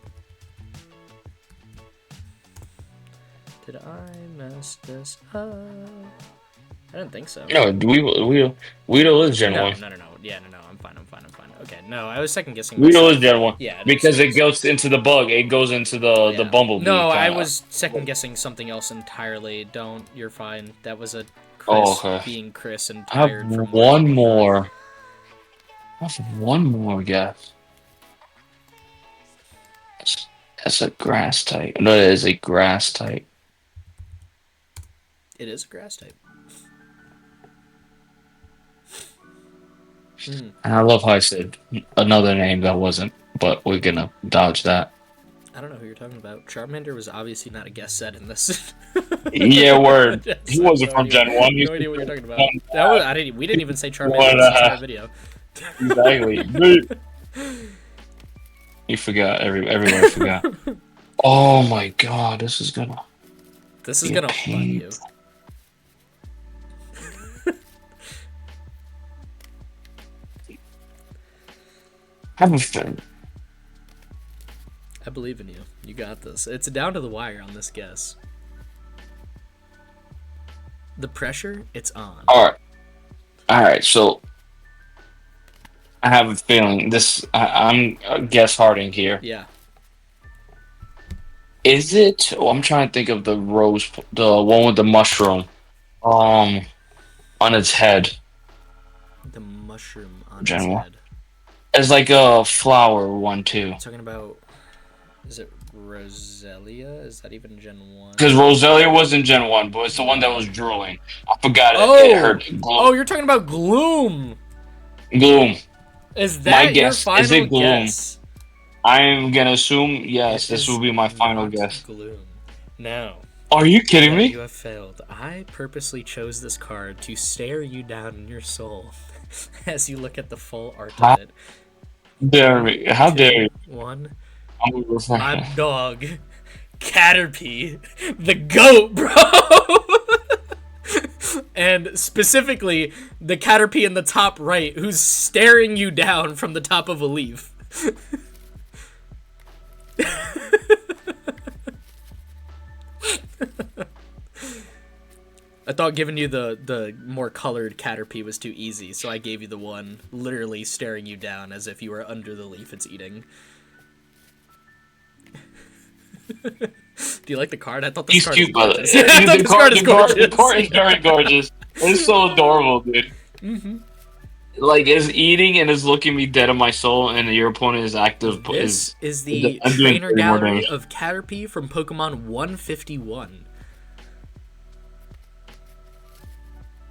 Did I mess this up? I didn't think so. No, Weedle is Gen 1. No. Yeah, no, I'm fine. Okay, no, I was second guessing Weedle is Gen 1. Yeah. Because it goes into the bug. It goes into the Bumblebee. No, I was second guessing something else entirely. You're fine. That was a Chris being Chris and tired from... I have one more guess. That's a grass type. No, it is a grass type. It is a grass type. And I love how I said another name that wasn't, but we're gonna dodge that. I don't know who you're talking about. Charmander was obviously not a guest set in this. Yeah, word. He wasn't from Gen 1. No idea what you're talking about. We didn't even say Charmander in this entire video. Exactly. You forgot. Everyone forgot. Oh my god, this is gonna flood you. Have a fun. I believe in you. You got this. It's down to the wire on this guess. The pressure, it's on. Alright, so I have a feeling this. I'm guess harding here. Yeah. Is it? Oh, I'm trying to think of the rose, the one with the mushroom, um, on its head. The mushroom on its General. head. It's like a flower one too. Talking about, is it Roselia? Is that even Gen 1? Because Roselia wasn't Gen 1, but it's the one that was drooling. I forgot it. Oh! It hurt. Gloom. Oh, you're talking about Gloom! Gloom. Is that your final is it Gloom? guess? I'm gonna assume yes. This will be my final guess. Gloom. No. Are you kidding me? You have failed. I purposely chose this card to stare you down in your soul as you look at the full art of it. How dare you? 1. My dog, Caterpie, the goat, bro. And specifically, the Caterpie in the top right, who's staring you down from the top of a leaf. I thought giving you the more colored Caterpie was too easy, so I gave you the one literally staring you down as if you were under the leaf it's eating. Do you like the card? I thought this card is gorgeous. Yeah, I thought this card is gorgeous. The card is very gorgeous. It's so adorable, dude. Mm-hmm. Like, it's eating and it's looking me dead in my soul, and your opponent is active. This is the trainer gallery of Caterpie from Pokemon 151.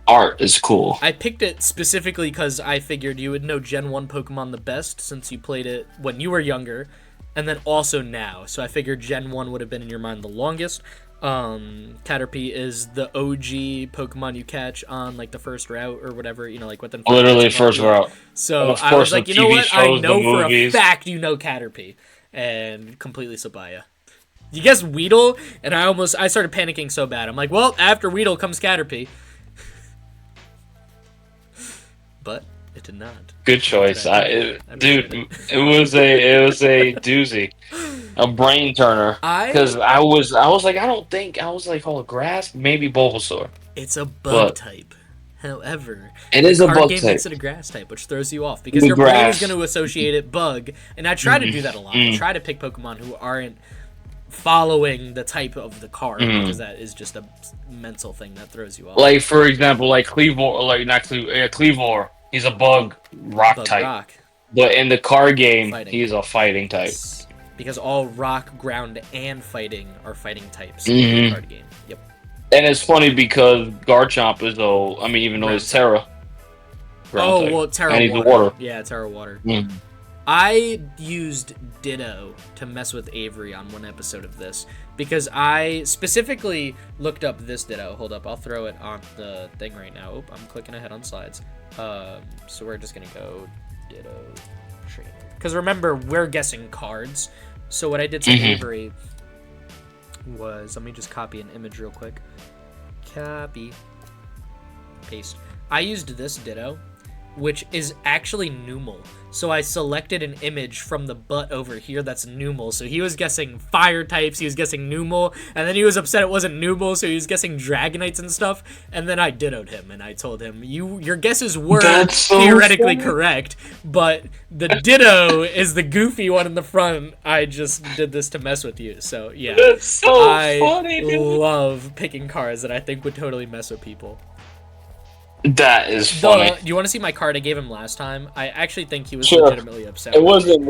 Art is cool. I picked it specifically because I figured you would know Gen 1 Pokemon the best since you played it when you were younger, and then also now. So I figured Gen 1 would have been in your mind the longest. Caterpie is the OG Pokemon you catch on like the first route or whatever, you know, like within literally first route. So I was like, you know what? I know for a fact you know Caterpie, and completely slipped by you. You guessed Weedle, and I started panicking so bad. I'm like, well, after Weedle comes Caterpie. But it did not. Good choice, dude. It was a doozy, a brain turner. Because I was like, I was like, oh, grass, maybe Bulbasaur. It's a bug type. However, it is a bug game type. makes it a grass type, which throws you off because your brain is going to associate it bug. And I try to do that a lot. I try to pick Pokemon who aren't following the type of the card because that is just a mental thing that throws you off. Like, for example, like Cleavor, like not Cleavor. He's a bug rock type. But in the card game, he's a fighting type. Yes. Because all rock, ground, and fighting are fighting types in the card game. Yep. And it's funny because Garchomp is even though it's Terra. Terra and water. Water. Yeah, Terra water. I used Ditto to mess with Avery on one episode of this because I specifically looked up this Ditto. Hold up, I'll throw it on the thing right now. Oop, I'm clicking ahead on slides. So we're just gonna go Ditto trainer. Because remember, we're guessing cards. So what I did to Avery was, let me just copy an image real quick. Copy. Paste. I used this Ditto, which is actually Numel. So I selected an image from the butt over here that's Numel. So he was guessing fire types, he was guessing Numel, and then he was upset it wasn't Numel, so he was guessing Dragonites and stuff. And then I dittoed him, and I told him, your guesses were theoretically correct, but the Ditto is the goofy one in the front. I just did this to mess with you. So yeah, that's so funny, dude. I love picking cards that I think would totally mess with people. That is funny. Do you want to see my card I gave him last time? I actually think he was legitimately upset. It wasn't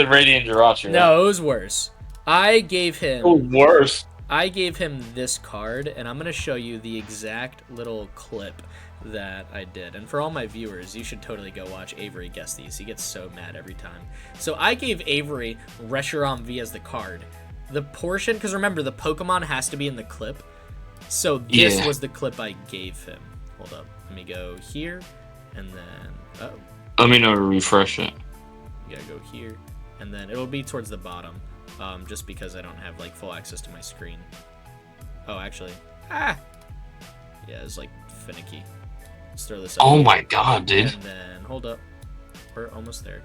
Radiant Jirachi. Right? No, it was worse. I gave him. It was worse. I gave him this card, and I'm gonna show you the exact little clip that I did. And for all my viewers, you should totally go watch Avery guess these. He gets so mad every time. So I gave Avery Reshiram V as the card. The portion, because remember, the Pokemon has to be in the clip. So this was the clip I gave him. Hold up. Let me go here, and then... Let me know to refresh it. You gotta go here, and then it'll be towards the bottom, just because I don't have, like, full access to my screen. Oh, actually... Yeah, it's, like, finicky. Let's throw this up. Oh my god, dude. And then, hold up. We're almost there.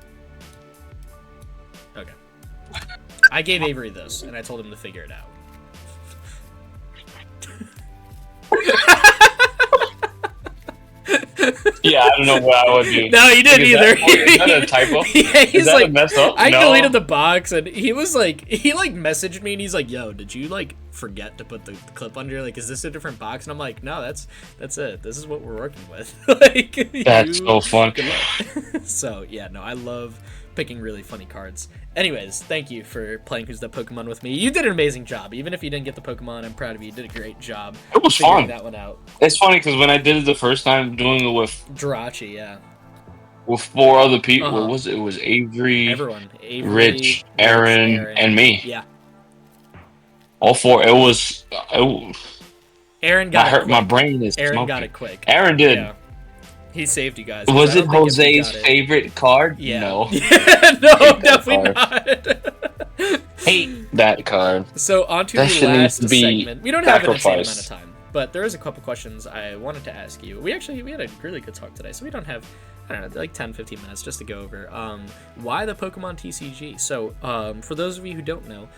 Okay. I gave Avery this, and I told him to figure it out. Yeah, I don't know what I would do. No, you didn't either. Is that a typo? Yeah, he's is that like, a mess up? I No. deleted the box, and he messaged me, and he's like, "Yo, did you like forget to put the clip under? Like, is this a different box?" And I'm like, "No, that's it. This is what we're working with." Like, That's so fun. Good luck. So yeah, no, I love picking really funny cards. Anyways, thank you for playing Who's That Pokemon with me. You did an amazing job. Even if you didn't get the Pokemon, I'm proud of you. You did a great job. It was figuring fun. that one out. It's funny because when I did it the first time, doing it with Jirachi, yeah. With 4 other people, what was it? It was Avery, everyone, Avery, Rich, Aaron, and me. Yeah. All 4. It was. Aaron got my brain is. Aaron smoking. got it quick. Aaron did. Yeah. He saved you guys. Was it Jose's favorite card? Yeah. No. No, definitely not. Hate that card. So on to the last segment. We don't have an insane amount of time, but there is a couple questions I wanted to ask you. We had a really good talk today, so we don't have, I don't know, like 10-15 minutes just to go over why the Pokemon TCG. So for those of you who don't know,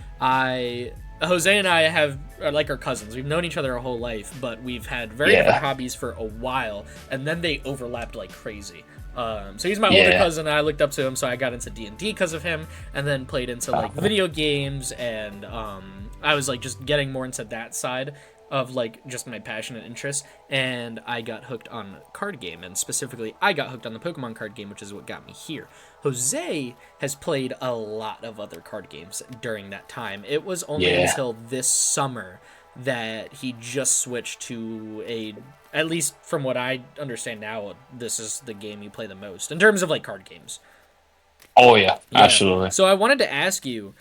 Jose and I are like our cousins. We've known each other our whole life, but we've had very different hobbies for a while, and then they overlapped like crazy. So he's my older cousin, and I looked up to him, so I got into D&D because of him, and then played into like video games, and I was like just getting more into that side of like just my passion and interest, and I got hooked on card game, and specifically I got hooked on the Pokemon card game, which is what got me here. Jose has played a lot of other card games during that time. It was only until this summer that he just switched to at least from what I understand now, this is the game you play the most in terms of like card games. Oh yeah, absolutely. So I wanted to ask you,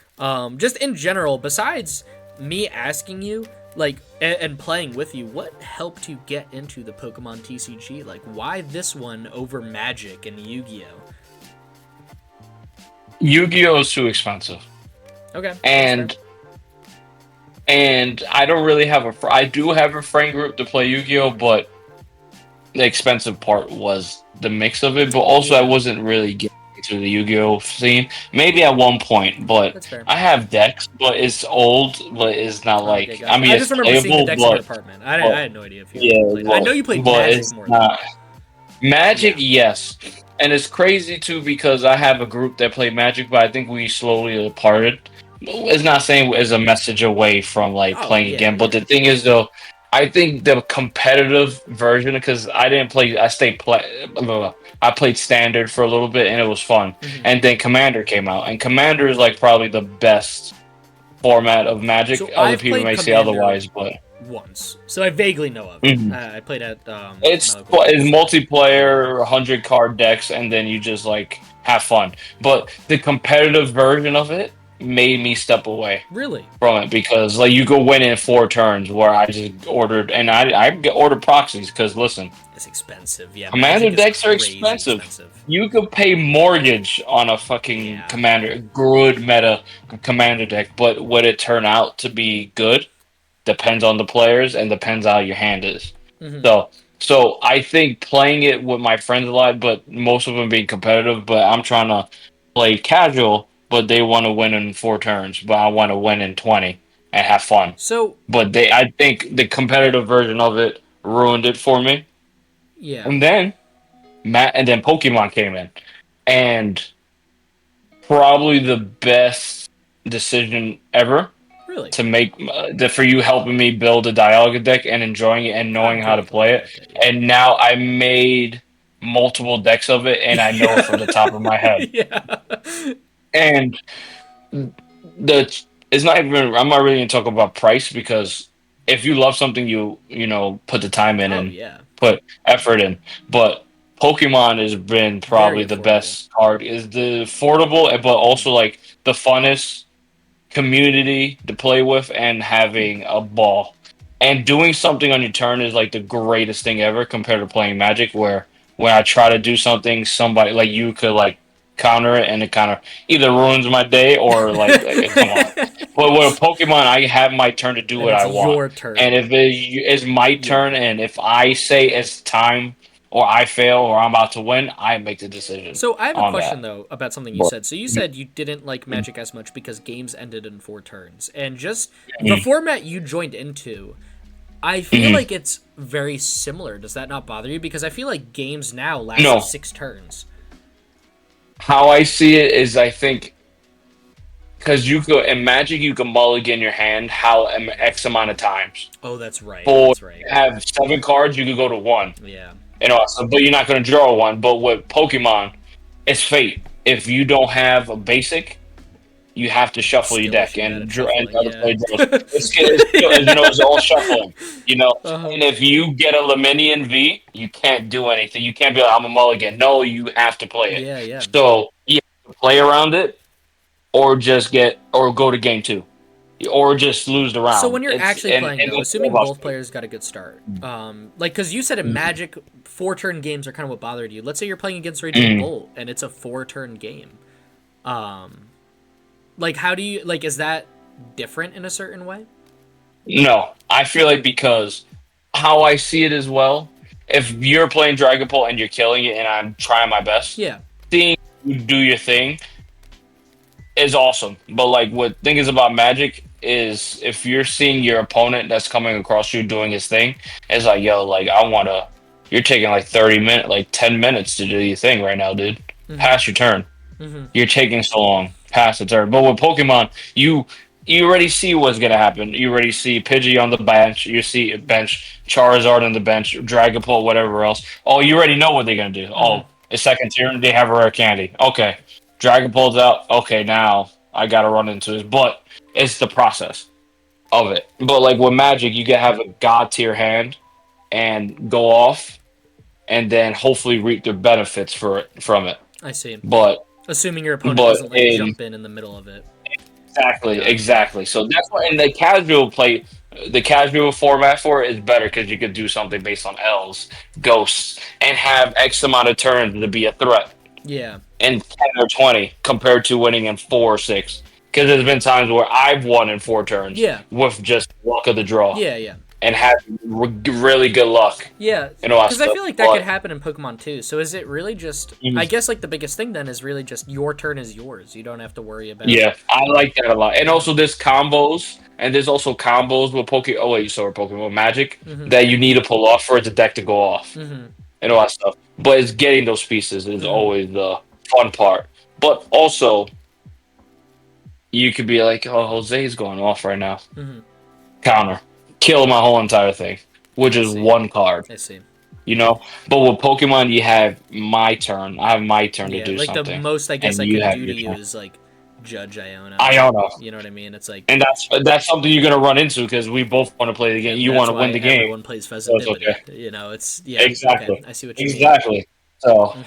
just in general, besides me asking you, like, and playing with you, what helped you get into the Pokemon TCG? Like, why this one over Magic and Yu-Gi-Oh? Yu-Gi-Oh is too expensive. Okay. And I don't really have I do have a friend group to play Yu-Gi-Oh, but the expensive part was the mix of it. But also, I wasn't really getting into the Yu-Gi-Oh scene. Maybe at one point, but I have decks, but it's old, but it's not like. Okay, I mean, I just remember seeing the decks in your apartment. I had no idea if you played. I know you played Magic more. Magic, yes. And it's crazy too because I have a group that play Magic, but I think we slowly parted. It's not saying as a message away from like playing again, but the thing is though, I think the competitive version, because I didn't play, I played Standard for a little bit and it was fun, and then Commander came out, and Commander is like probably the best format of Magic. So other people may say otherwise, but once, so I vaguely know of it. I played at it's multiplayer, 100 card decks, and then you just like have fun. But the competitive version of it made me step away from it, because like you go win in 4 turns, where I just ordered, and I ordered proxies because listen, it's expensive. Yeah, Commander decks are expensive. You could pay mortgage on a fucking Commander, good meta Commander deck, but would it turn out to be good? Depends on the players and depends how your hand is. So I think playing it with my friends a lot, but most of them being competitive, but I'm trying to play casual, but they want to win in 4 turns, but I want to win in 20 and have fun. But I think the competitive version of it ruined it for me. Yeah. And then Pokemon came in, and probably the best decision ever. To make for you helping me build a Dialga deck and enjoying it and knowing how to play it. And now I made multiple decks of it, and I know it from the top of my head. And it's not even, I'm not really going to talk about price, because if you love something, you put the time in and put effort in. But Pokemon has been probably the best card. Is the affordable, but also like the funnest community to play with and having a ball. And doing something on your turn is like the greatest thing ever compared to playing Magic, where when I try to do something, somebody like you could like counter it, and it kind of either ruins my day or like come on. But with Pokemon, I have my turn to do what I want. Your turn. And if it's my turn, and if I say it's time, or I fail, or I'm about to win, I make the decision. So I have a question though about something you said. So you said you didn't like Magic as much because games ended in 4 turns, and just the format you joined into, I feel like it's very similar. Does that not bother you? Because I feel like games now last No. 6 turns. How I see it is, I think, because you could in Magic, you can mulligan your hand X amount of times. Oh, that's right. For That's right. have 7 cards, you could go to 1. Yeah. And also, but you're not going to draw 1. But with Pokemon, it's fate. If you don't have a basic, you have to shuffle your deck and draw. And other player draws. It's all shuffling. And if you get a Laminian V, you can't do anything. You can't be like, I'm a mulligan. No, you have to play it. Yeah, yeah. So you have to play around it, or go to game 2, or just lose the round. So when you're actually playing, though, assuming both players got a good start, because you said in Magic, 4-turn games are kind of what bothered you. Let's say you're playing against Raging Bolt, and it's a 4-turn game. How do you is that different in a certain way? No, I feel like because how I see it as well, if you're playing Dragon Ball and you're killing it, and I'm trying my best, seeing you do your thing is awesome. But what thing is about Magic is if you're seeing your opponent that's coming across you doing his thing, it's like, yo, you're taking 30 minutes, 10 minutes to do your thing right now, dude. Pass your turn. You're taking so long. Pass the turn. But with Pokemon, you already see what's gonna happen. You already see Pidgey on the bench. You see a bench, Charizard on the bench, Dragapult, whatever else. Oh, you already know what they're gonna do. Oh, the second turn they have a rare candy. Okay, Dragapult's out. Okay, now I gotta run into this. But it's the process of it. But with Magic, you can have a god tier hand and go off, and then hopefully reap the benefits from it. I see. But assuming your opponent doesn't jump in the middle of it. Exactly. So that's why in the casual format for it is better because you could do something based on L's, ghosts, and have X amount of turns to be a threat. Yeah. In 10 or 20 compared to winning in 4 or 6. Because there's been times where I've won in 4 turns. Yeah. With just luck of the draw. Yeah. And had really good luck. Yeah, because I feel like that could happen in Pokemon too. So is it really just? I guess the biggest thing then is really just your turn is yours. You don't have to worry about. Yeah, I like that a lot. And also there's combos, and there's also combos with Pokemon Magic that you need to pull off for the deck to go off, and all that stuff. But it's getting those pieces is always the fun part. But also, you could be like, oh, Jose's going off right now. Counter. Kill my whole entire thing, which is 1 card. I see. But with Pokemon, you have my turn. I have my turn to do something. The most I guess I can do to you is judge Iona. Iona. You know what I mean? It's and that's something you're gonna run into because we both want to play the game. You want to win the game. Everyone plays Pheasant. So it's okay. It's exactly. Okay. I see what you mean. Exactly. So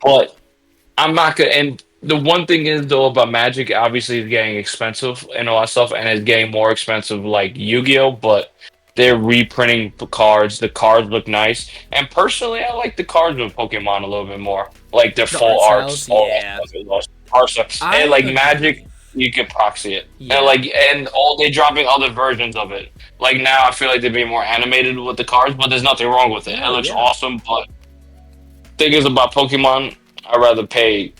but I'm not gonna. And the one thing is though about Magic, obviously it's getting expensive and all that stuff, and it's getting more expensive like Yu-Gi-Oh. But they're reprinting the cards. The cards look nice, and personally, I like the cards with Pokemon a little bit more. Like the full arts, and Magic, you can proxy it, and they're dropping other versions of it. Now, I feel like they're being more animated with the cards, but there's nothing wrong with it. It looks awesome, but thing is about Pokemon, I'd rather pay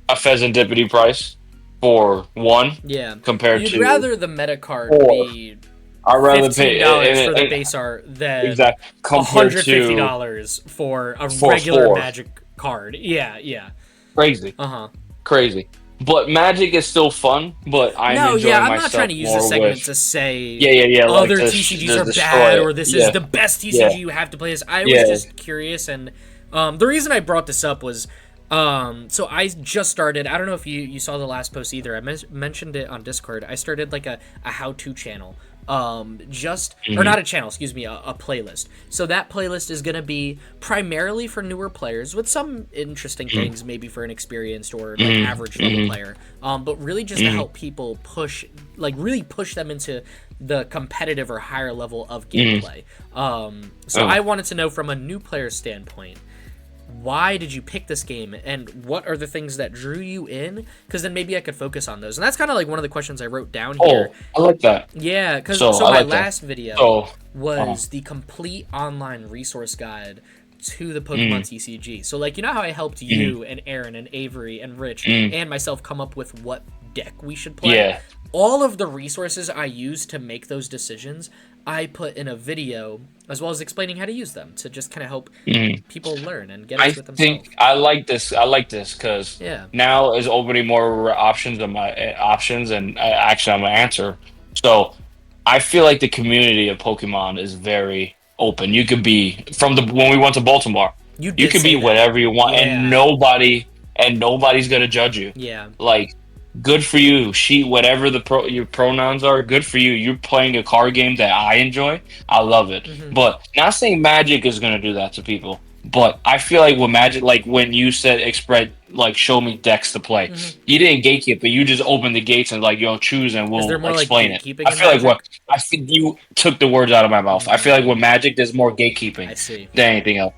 a Pheasantipity price for 1 compared to... You'd rather the meta card be I'd rather pay $15 for the base art than $150 for a regular Magic card. Yeah. Crazy. Crazy. But Magic is still fun, but I'm enjoying myself. I'm not trying to use this segment to say other TCGs are bad or this is the best TCG you have to play. I was just curious, and the reason I brought this up was so I just started. I don't know if you saw the last post either. I mentioned it on Discord. I started a how-to channel. Or not a channel, excuse me, a playlist. So that playlist is going to be primarily for newer players with some interesting things, maybe for an experienced or average level player. But really just to help people really push them into the competitive or higher level of gameplay. So I wanted to know from a new player standpoint, why did you pick this game and what are the things that drew you in? Because then maybe I could focus on those. And that's kind of one of the questions I wrote down here. I like that. Yeah, because my last video was the complete online resource guide to the Pokemon TCG. So you know how I helped you and Aaron and Avery and Rich and myself come up with what deck we should play? All of the resources I used to make those decisions, I put in a video as well as explaining how to use them to just kind of help people learn and get I into it themselves. think I like this. I like this because Yeah. now is opening more options on my options, and actually, I'm gonna answer. So I feel like the community of Pokemon is very open. You could be from the when we went to Baltimore. You You did could say be that. whatever you want, Yeah. and nobody's gonna judge you. Yeah. Like, good for you. She, whatever your pronouns are, good for you. You're playing a card game that I enjoy. I love it. But not saying Magic is gonna do that to people. But I feel like with Magic, like when you said express, like show me decks to play, you didn't gatekeep, but you just opened the gates and like, yo, choose and Is there we'll more like explain it. gatekeeping I in feel like Magic? I think you took the words out of my mouth. I feel like with Magic, there's more I gatekeeping see. than anything else.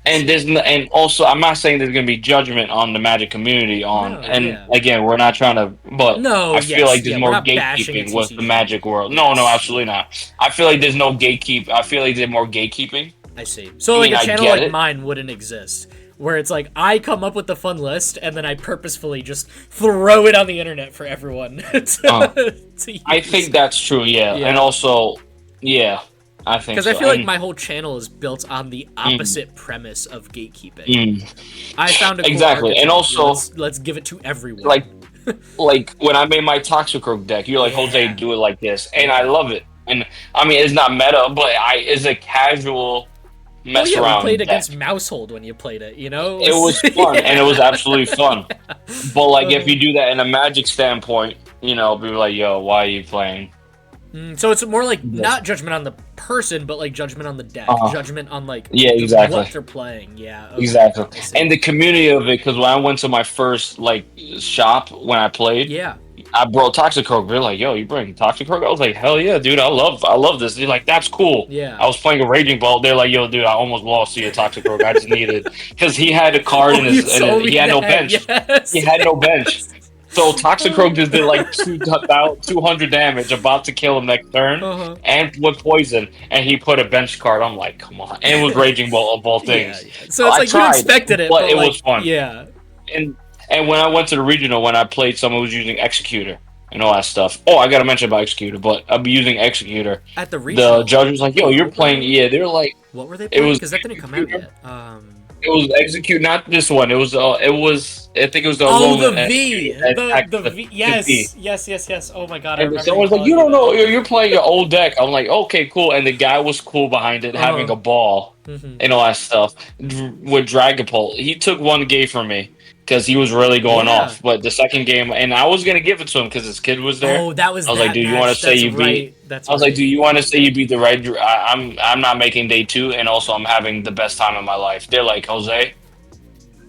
And and also I'm not saying there's gonna be judgment on the Magic community No, and yeah. again we're not trying to, but No, I feel yes, like yeah, there's we're more not bashing a gatekeeping with the TCG. Magic world. No, Yes. absolutely not. I feel like there's no gatekeep. I feel like there's more gatekeeping. I see. So I like mean, a I channel get like it. mine wouldn't exist. Where it's like I come up with the fun list and then I purposefully just throw it on the internet for everyone to use. I think that's true, yeah. Yeah. And also, yeah, I think Because so. I feel like And- my whole channel is built on the opposite premise of gatekeeping. I found a cool Exactly, and archetype. also- let's give it to everyone. like when I made my Toxicroak deck, you're like, Jose, Yeah. do it like this, and I love it. And I mean, it's not meta, but it's a casual mess we around played deck. against Mousehold when you played it. You know, It was fun, and it was absolutely fun. But like, if Uh-huh. you do that in a Magic standpoint, you know, be like, yo, why are you playing? So it's more like Yes. not judgment on the person, but like judgment on the deck, judgment on like Yeah, exactly. what they're playing. Yeah, okay. Exactly. I see. And the community of it, because when I went to my first like shop when I played, Yeah. I brought Toxicroak. They're like, "Yo, you bring Toxicroak?" I was like, "Hell yeah, dude! I love this." They're like, "That's cool." Yeah. I was playing a Raging Ball. They're like, "Yo, dude, I almost lost to your Toxicroak. I just needed because he had a card in you his, told me he had no that, bench. Yes. He had no bench. So Toxicroak just did like 200 damage, about to kill him next turn, and with poison, and he put a bench card. I'm like, come on! And it was Raging Ball of all things. Yeah. So it's I like tried, you expected it, but it like, was fun. Yeah. And when I went to the regional, when I played, someone was using Executor and all that stuff. Oh, I gotta mention about Executor, but I'll be using Executor. At the regional, The judge was like, "Yo, you're playing." Yeah, they're like, what were they playing? was- Because that didn't come out yet. it was Execute, not this one. It was. I think it was the. Oh, Roman the V, the V. V. Yes. Oh my God, I And remember. someone's like, "You don't know. You're playing your old deck." I'm like, "Okay, cool." And the guy was cool behind it, having a ball and all that stuff with Dragapult. He took one game from me because he was really going off. But the second game, and I was gonna give it to him because his kid was there. Oh, that was. I was like, "Do you want to say you beat?" I was like, "Do you want to say you beat the right?" I'm not making day 2, and also I'm having the best time of my life. They're like, "Jose,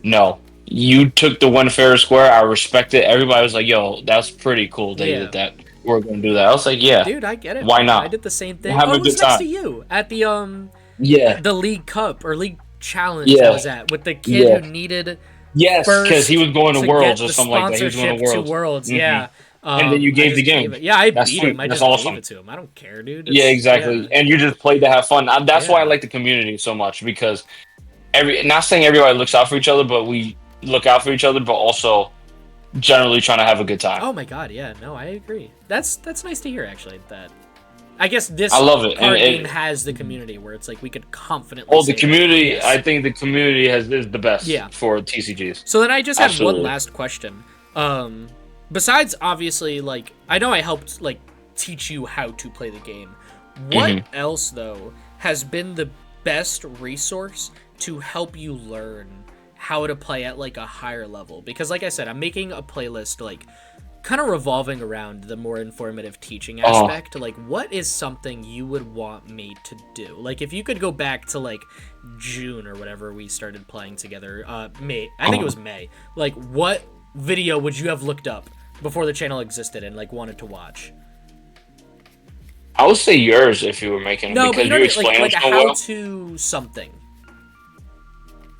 no, you took the one fair square. I respect it." Everybody was like, "Yo, that's pretty cool that you did that. We're gonna do that." I was like, "Yeah, dude, I get it. Why not? I did the same thing. Have a it was good next time. to you at the the League Cup or League Challenge. I was at with the kid who needed. Yes, because he was going to Worlds or get something like that. He was going to sponsorship Worlds. Yeah. And then you gave the game. I That's beat sweet. him. I That's just awesome. gave it to him. I don't care, dude. Yeah, exactly. And you just played to have fun. That's why I Yeah. like the community so much, because not saying everybody looks out for each other, but we look out for each other, but also generally trying to have a good time. Oh my God, yeah, no, I agree. That's nice to hear, actually. That I guess this I love it. card And game has the community where it's like we could confidently. Oh, say the community! Yes. I think the community is the best. Yeah. For TCGs. So then I just had Absolutely. one last question. Besides, obviously, like I know I helped like teach you how to play the game. What else though has been the best resource to help you learn how to play at like a higher level? Because like I said, I'm making a playlist like kind of revolving around the more informative teaching aspect. Like, what is something you would want me to do? Like, if you could go back to like June or whatever we started playing together, May, I think it was May. Like, what video would you have looked up before the channel existed and like wanted to watch? I would say yours if you were making it, No, because but you like explain a it so well. how-to something.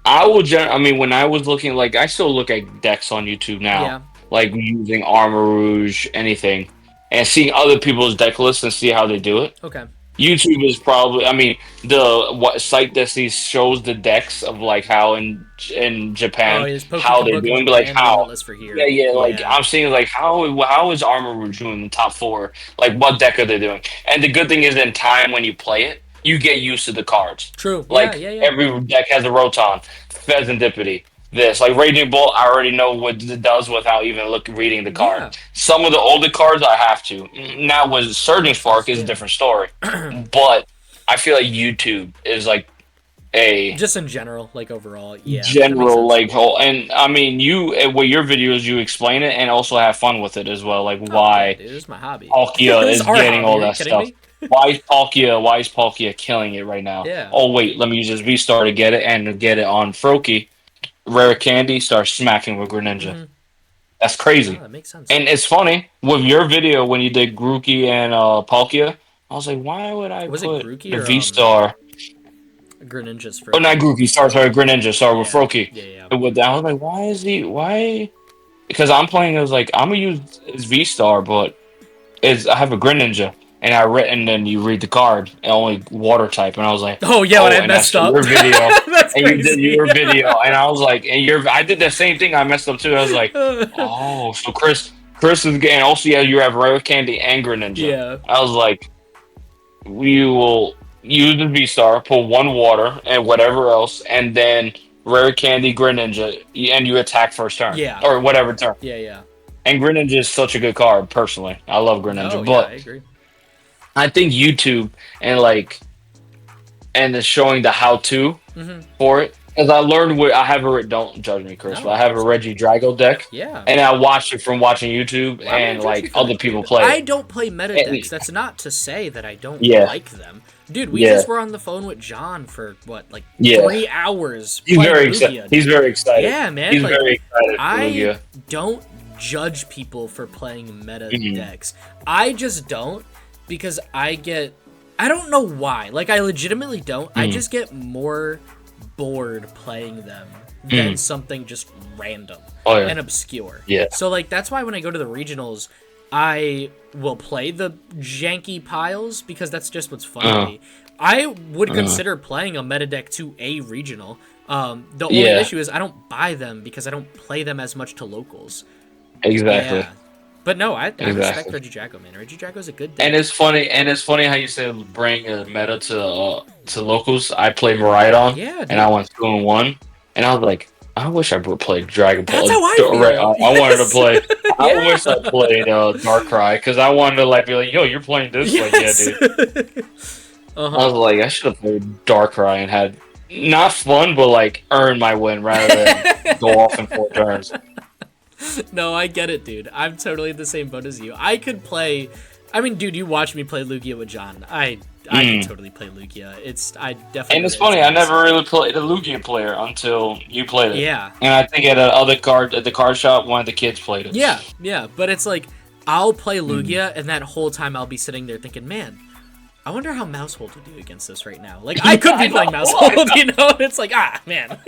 I would. I mean, when I was looking, like, I still look at decks on YouTube now. Yeah. Like using Armor Rouge, anything, and seeing other people's deck lists and see how they do it. Okay. YouTube is probably. I mean, the what site that shows the decks of like how in Oh, Japan his how they're Pokemon doing, but like Japan how. Limitless for Yeah, here. yeah. Like Yeah. I'm seeing, like how is Armor Rouge doing in the top four? Like what deck are they doing? And the good thing is, in time when you play it, you get used to the cards. True. Yeah, Like yeah, yeah. every deck has a Rotom, Pheasantipity. This like Raging Bolt, I already know what it does without even reading the card. Yeah. Some of the older cards I have to. Now with Surging Makes sense. Spark is a Yeah. different story, but I feel like YouTube is like a Just in general, like overall, yeah, that makes general sense. like whole. And I mean, you with your videos, you explain it and also have fun with it as well. Like Oh yeah, why dude, this is my hobby. Palkia This is is our getting hobby. all Are you that kidding stuff. me? Why is Palkia killing it right now? Yeah. Oh wait, let me use this V Star to get it and get it on Froakie. Rare Candy starts smacking with Greninja. Mm-hmm. That's Oh, crazy. that makes sense. And it's funny with your video when you did Grookey and Palkia. I was like, why would I Was it put Grookey the or V Star? Greninja's Oh, not Froakie? Grookey. Sorry, Greninja. Sorry, with Yeah, Froakie. yeah, yeah. And with that, I was like, why is he? Why? Because I'm playing. I was like, I'm gonna use his V Star, but I have a Greninja, and and then you read the card, and only water type, and I was like, Oh yeah, when oh, I and that's messed up. your video, That's and you did crazy. your video, and I was like, I did the same thing. I messed up too. I was like, oh, so Chris is getting. Also, yeah, you have Rare Candy and Greninja. Yeah. I was like, we will use the V Star, put one water and whatever else, and then Rare Candy Greninja, and you attack first turn Yeah. or whatever turn. Yeah, yeah. And Greninja is such a good card, personally. I love Oh Greninja, yeah, I but agree. I think YouTube and the showing the how to Mm-hmm. for it. Because I learned what I have a don't judge me, Chris, No, but I have a Reggie Drago deck, yeah. and I watched it from watching YouTube Why would I and judge you like for other that, people dude? play I it. don't play meta And, decks. That's not to say that I don't yeah, like them. Dude, we yeah, just were on the phone with John for what, like yeah. 3 hours He's playing very excited. Lugia. He's very excited. Yeah, man. He's Like, very excited for I Lugia. don't judge people for playing meta Mhm. decks. I just don't because I don't know why. Like, I legitimately don't. I just get more bored playing them than something just random and obscure. Yeah. So, like, that's why when I go to the regionals, I will play the janky piles because that's just what's fun to me. I would consider playing a meta deck to a regional. The only issue is I don't buy them because I don't play them as much to locals. Exactly. Yeah. But no, I respect Reggie Draco, man. Reggie Draco's a good deck. And it's funny how you said bring a meta to locals. I played Miraidon, Yeah, dude. and I went 2-1, and I was like, I wish I would play Dragon Ball. That's how I feel. I wanted to play. I Yeah. wish I played Darkrai because I wanted to like be like, yo, you're playing this, like, yeah, dude. I was like, I should have played Darkrai and had not fun, but like earn my win rather than go off in 4 turns. No, I get it, dude. I'm totally in the same boat as you. I could play. I mean, dude, you watched me play Lugia with John. I could totally play Lugia. I definitely. And it's funny, I never really played a Lugia player until you played it. Yeah. And I think at the card shop, one of the kids played it. Yeah, yeah. But it's like I'll play Lugia, and that whole time I'll be sitting there thinking, man, I wonder how Mousehold would do against this right now. Like, I could be playing Mousehold, you know? It's like, man.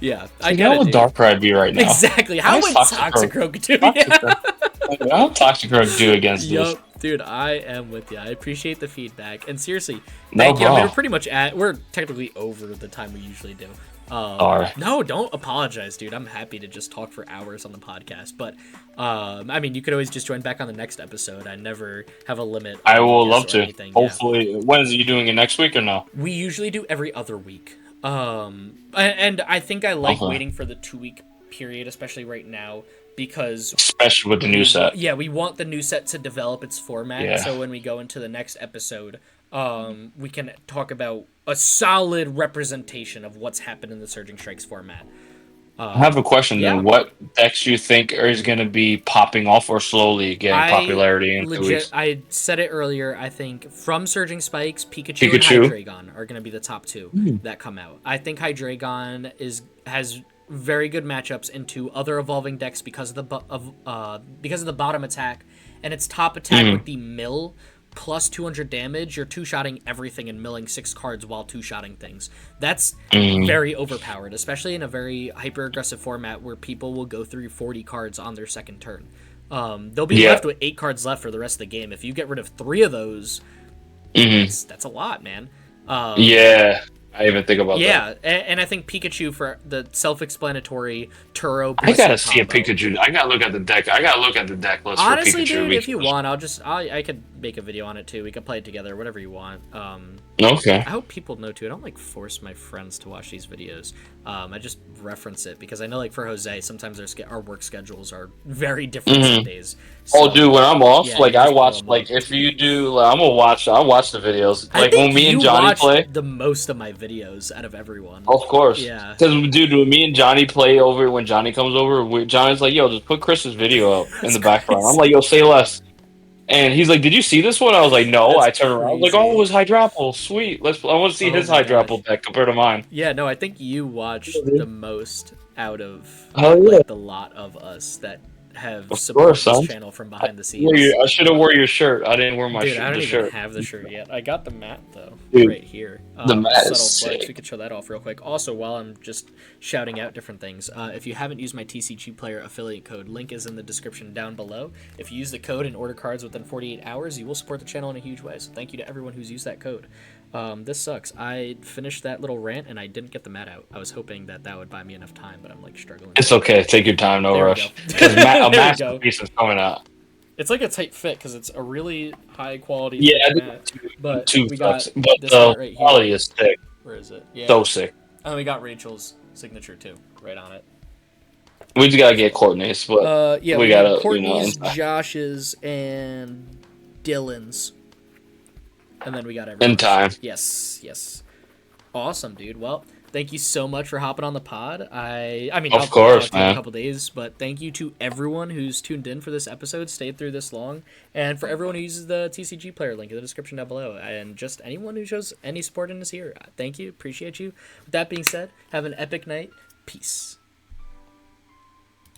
Yeah, I get it, would dude. Darkrai be right now? Exactly. How would Toxicroak do? How would Toxicroak do against this? Yup, dude, I am with you. I appreciate the feedback. And seriously, No thank you. I mean, problem. we're technically over the time we usually do. Sorry. No, don't apologize, dude. I'm happy to just talk for hours on the podcast. But, I mean, you could always just join back on the next episode. I never have a limit. I will love or to. anything. Hopefully, when is you doing it next week or no? We usually do every other week. And I think I like waiting for the 2-week period, especially right now, because especially with the new set. Yeah, we want the new set to develop its format. Yeah. So when we go into the next episode, we can talk about a solid representation of what's happened in the Surging Strikes format. I have a question yeah. then. What decks do you think is going to be popping off or slowly getting popularity in 2 weeks? I said it earlier. I think from Surging Spikes, Pikachu and Hydreigon are going to be the top 2 that come out. I think Hydreigon has very good matchups into other evolving decks because of the bottom attack and its top attack with the mill plus 200 damage. You're 2-shotting everything and milling 6 cards while 2-shotting things. That's very overpowered, especially in a very hyper aggressive format where people will go through 40 cards on their second turn. They'll be left with 8 cards left for the rest of the game. If you get rid of 3 of those, That's a lot, man. Yeah, I even think about that. Yeah, and I think Pikachu for the self-explanatory Turo. I gotta see combo. a Pikachu. I gotta look at the deck. I gotta look at the deck list Honestly, for Pikachu. dude, if you want, I could make a video on it too. We could play it together, whatever you want. Okay. I hope people know too. I don't like force my friends to watch these videos. I just reference it because I know, like for Jose, sometimes our work schedules are very different some days. So, dude, when I'm off, yeah, like I watch, like if you do, like, I'm gonna watch. I watch the videos. Like when me and Johnny play, the most of my videos out of everyone. Of course. Yeah. Because, dude, when me and Johnny play over, when Johnny comes over, Johnny's like, yo, just put Chris's video up in the background. I'm like, yo, say less. And he's like, did you see this one? I was like, no. I turned around. I was like, oh, it was Hydrapple. Sweet. I want to see his Hydrapple deck compared to mine. Yeah, no, I think you watched the most out of the lot of us that have supported this channel from behind the scenes. I should have wore your shirt. I didn't wear my shirt. Dude, I don't even have the shirt yet. I got the mat though, right here. The mat subtle is flex. sick. We could show that off real quick. Also, while I'm just shouting out different things, if you haven't used my TCG Player affiliate code, link is in the description down below. If you use the code and order cards within 48 hours, you will support the channel in a huge way. So thank you to everyone who's used that code. This sucks. I finished that little rant and I didn't get the mat out. I was hoping that would buy me enough time, but I'm like struggling. It's okay. Take your time. No rush. Because a masterpiece is coming out. It's like a tight fit because it's a really high quality. Yeah, mat, but we got but this the right quality here. is thick. Where is it? Yeah. So sick. And we got Rachel's signature too, right on it. We just gotta get Courtney's, but yeah, we gotta Courtney's, Josh's, and Dylan's. And then we got everyone. In time. Yes. Awesome, dude. Well, thank you so much for hopping on the pod. I mean, of course, man. In a couple days, but thank you to everyone who's tuned in for this episode, stayed through this long, and for everyone who uses the TCG Player link in the description down below, and just anyone who shows any support in this here. Thank you, appreciate you. With that being said, have an epic night. Peace.